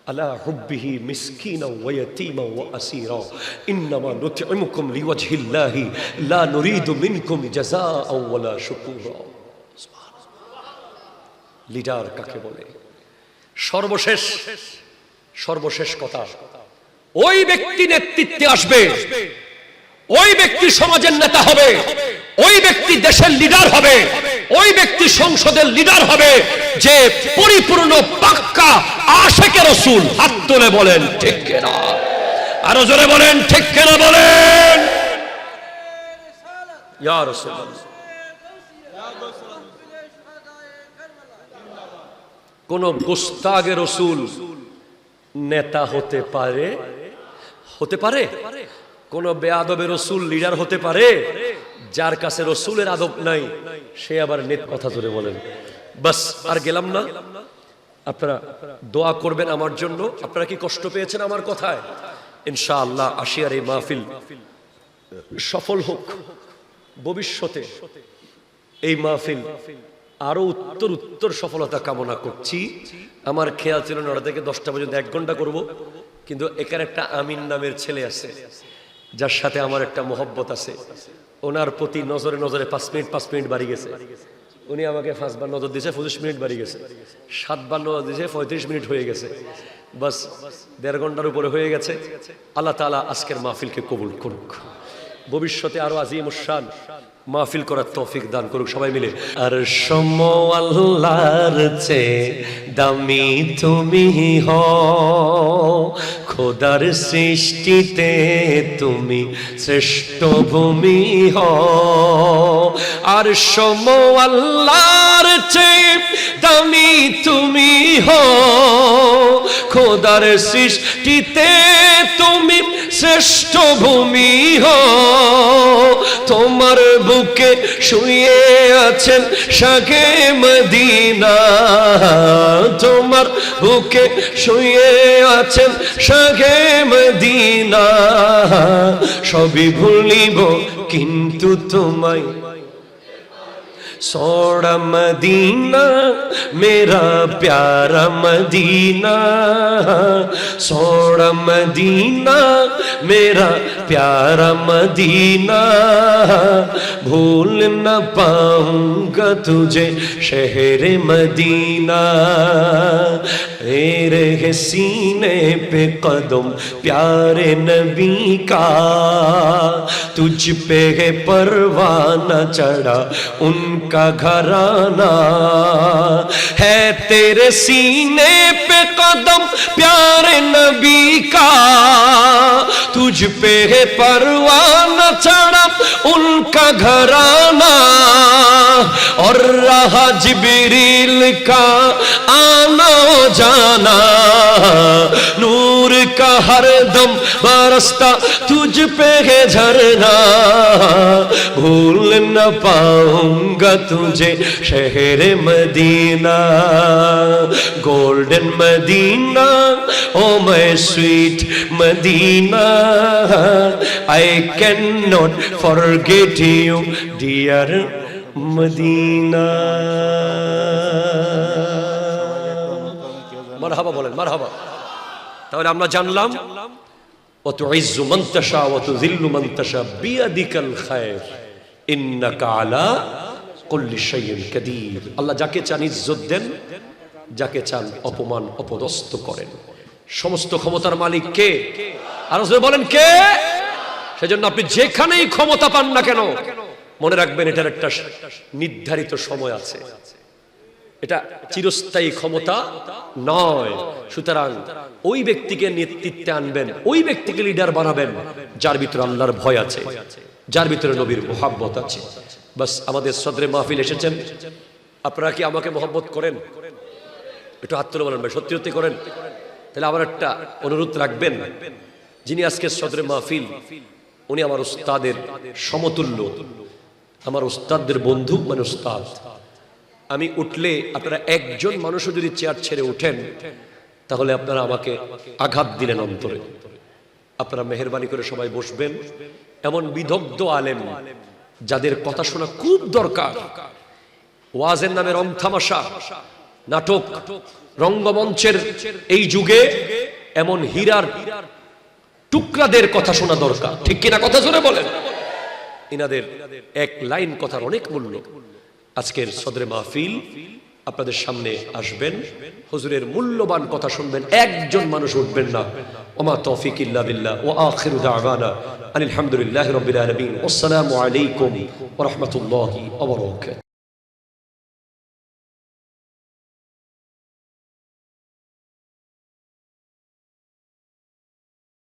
আলা হুব্বিহি মিসকিনা ওয়া ইয়াতীমা ওয়া আসীরা ইন্নামা নুতঈমুকুম লিওয়াজহিল্লাহি লা নুরিদু মিনকুম জাযাআ ওয়ালা শুকুরা। লিডার কাকে বলে? সর্বশেষ কথা, ওই ব্যক্তি নেতৃত্বে আসবে, ওই ব্যক্তি সমাজের নেতা হবে, ওই ব্যক্তি দেশের লিডার হবে, ওই ব্যক্তি সংসদের লিডার হবে যে পরিপূর্ণ পাক্কা আশিকে রাসূল। হাত তুলে বলেন ঠিক কিনা? আরো জোরে বলেন ঠিক কিনা বলেন। ইয়া রাসূলুল্লাহ, কোন গোস্তাগে রাসূল নেতা হতে পারে? কোন বেয়াদবে রাসূল লিডার হতে পারে? যার কাছে রাসূলের আদব নাই সে আবার নেতা। কথা জোরে বলেন। বাস আর গেলাম না, আপনারা দোয়া করবেন আমার জন্য। আপনারা কি কষ্ট পেয়েছেন আমার কথায়? ইনশাআল্লাহ আশিয়ার এই মাহফিল সফল হোক, ভবিষ্যতে এই মাহফিল আরো উত্তর সফলতা কামনা করছি। আমার খেয়াল ছিল 9টা থেকে 10টা পর্যন্ত 1 ঘন্টা করব, কিন্তু এখানে একটা আমিন নামের ছেলে আছে যার সাথে আমার একটা মহব্বত আছে। ওনার প্রতি নজরে 5 মিনিট বাড়ি গেছে। উনি আমাকে 5 বার নজর দিয়েছে, 25 মিনিট বাড়ি গেছে। 7 বার নজর দিয়েছে, 35 মিনিট হয়ে গেছে। বাস 1.5 ঘন্টার উপরে হয়ে গেছে। আল্লাহ তাআলা আজকের মাহফিলকে কবুল করুক, ভবিষ্যতে আরো আজিমুশ শান মাহফিল করার তৌফিক দান করুক সবাই মিলে। আর আল্লাহর চেয়ে দামি তুমি হও, খোদার সৃষ্টিতে তুমি শ্রেষ্ঠ ভূমি হও। আর আল্লাহর চেয়ে দামি তুমি হও, খোদার সৃষ্টিতে তুমি শ্রেষ্ঠ ভূমি হও। তোমার বুকে শুয়ে আছেন শাহে মদিনা, তোমার বুকে শুয়ে আছেন শাহে মদিনা। সবই ভুলিব কিন্তু তোমায়, सोड़ा मदीना मेरा प्यारा मदीना, सोड़ा मदीना मेरा प्यारा मदीना। भूल न पाऊंगा तुझे शहर मदीना। रहे सीने पे कदम प्यारे नबी का, तुझ पे है परवाना चढ़ा उनका घराना, है तेरे सीने पे कदम प्यारे नबी का, तुझ पे है परवाना चढ़ा उनका घराना, और रहा जिब्रील का आना जाना, नूर का हर दम बरसता तुझ पे है झरना, भूल न पाऊंगा तुझे शहर Medina, golden Medina, oh my sweet Medina, I can not forget you dear Medina. মারহাবা বলেন, মারহাবা। তাহলে আমরা জানলাম ওয়া তুইজ্জু মান তাশা ওয়া তুযিল্লু মান তাশা বিয়াদিকাল খায়র ইন্নাকা আলা কুল্লি শাইইন কাদির। আল্লাহ যাকে চান ইজ্জত দেন, যাকে চান অপমান অপদস্থ করেন। সমস্ত ক্ষমতার মালিক কে? আর বলেন কে? সেজন্য আপনি যেখানেই ক্ষমতা পান না কেন, মনে রাখবেন এটার একটা নির্ধারিত সময় আছে, এটা চিরস্থায়ী ক্ষমতা নয়। সুতরাং ওই ব্যক্তিকে নেতৃত্বে আনবেন, ওই ব্যক্তিকে লিডার বানাবেন যার ভিতরে আল্লাহর ভয় আছে, যার ভিতরে নবীর মুহাব্বত আছে। বাস আমাদের সদরে মাহফিল এসেছেন, আপনারা কি আমাকে মুহাব্বত করেন? একটু হাত তুলে বলেন ভাই, সত্যি সত্যি করেন? তাহলে আমার একটা অনুরোধ রাখবেন, যিনি আজকে সদরে মাহফিল, উনি আমার উস্তাদের সমতুল্য, আমার উস্তাদদের বন্ধু, মানে উস্তাদ। আমি উঠলে আপনারা একজন মানুষও যদি চেয়ার ছেড়ে উঠেন, তাহলে আপনারা আমাকে আঘাত দিলেন অন্তরে। আপনারা মেহেরবানি করে সবাই বসবেন। এমন বিদগ্ধ আলেম যাদের কথা শোনা খুব দরকার, ওয়াজের নামে রং তামাশা, নাটক, রঙ্গমঞ্চের এই যুগে এমন হীরার টুকরাদের কথা শোনা দরকার, ঠিক কিনা? কথা জোরে বলেন। ইনাদের এক লাইন কথার অনেক মূল্য। আজকের সদরে মাহফিল আপনাদের সামনে আসবেন, হুজুরের মূল্যবান কথা শুনবেন, একজন মানুষ উঠবেন না। ওমা তৌফিক ইল্লা বিল্লাহ ওয়া আখিরু দাওয়ানা আলহামদুলিল্লাহি রাব্বিল আলামিন। আসসালামু আলাইকুম ওয়া রাহমাতুল্লাহি ওয়া বারাকাতুহু।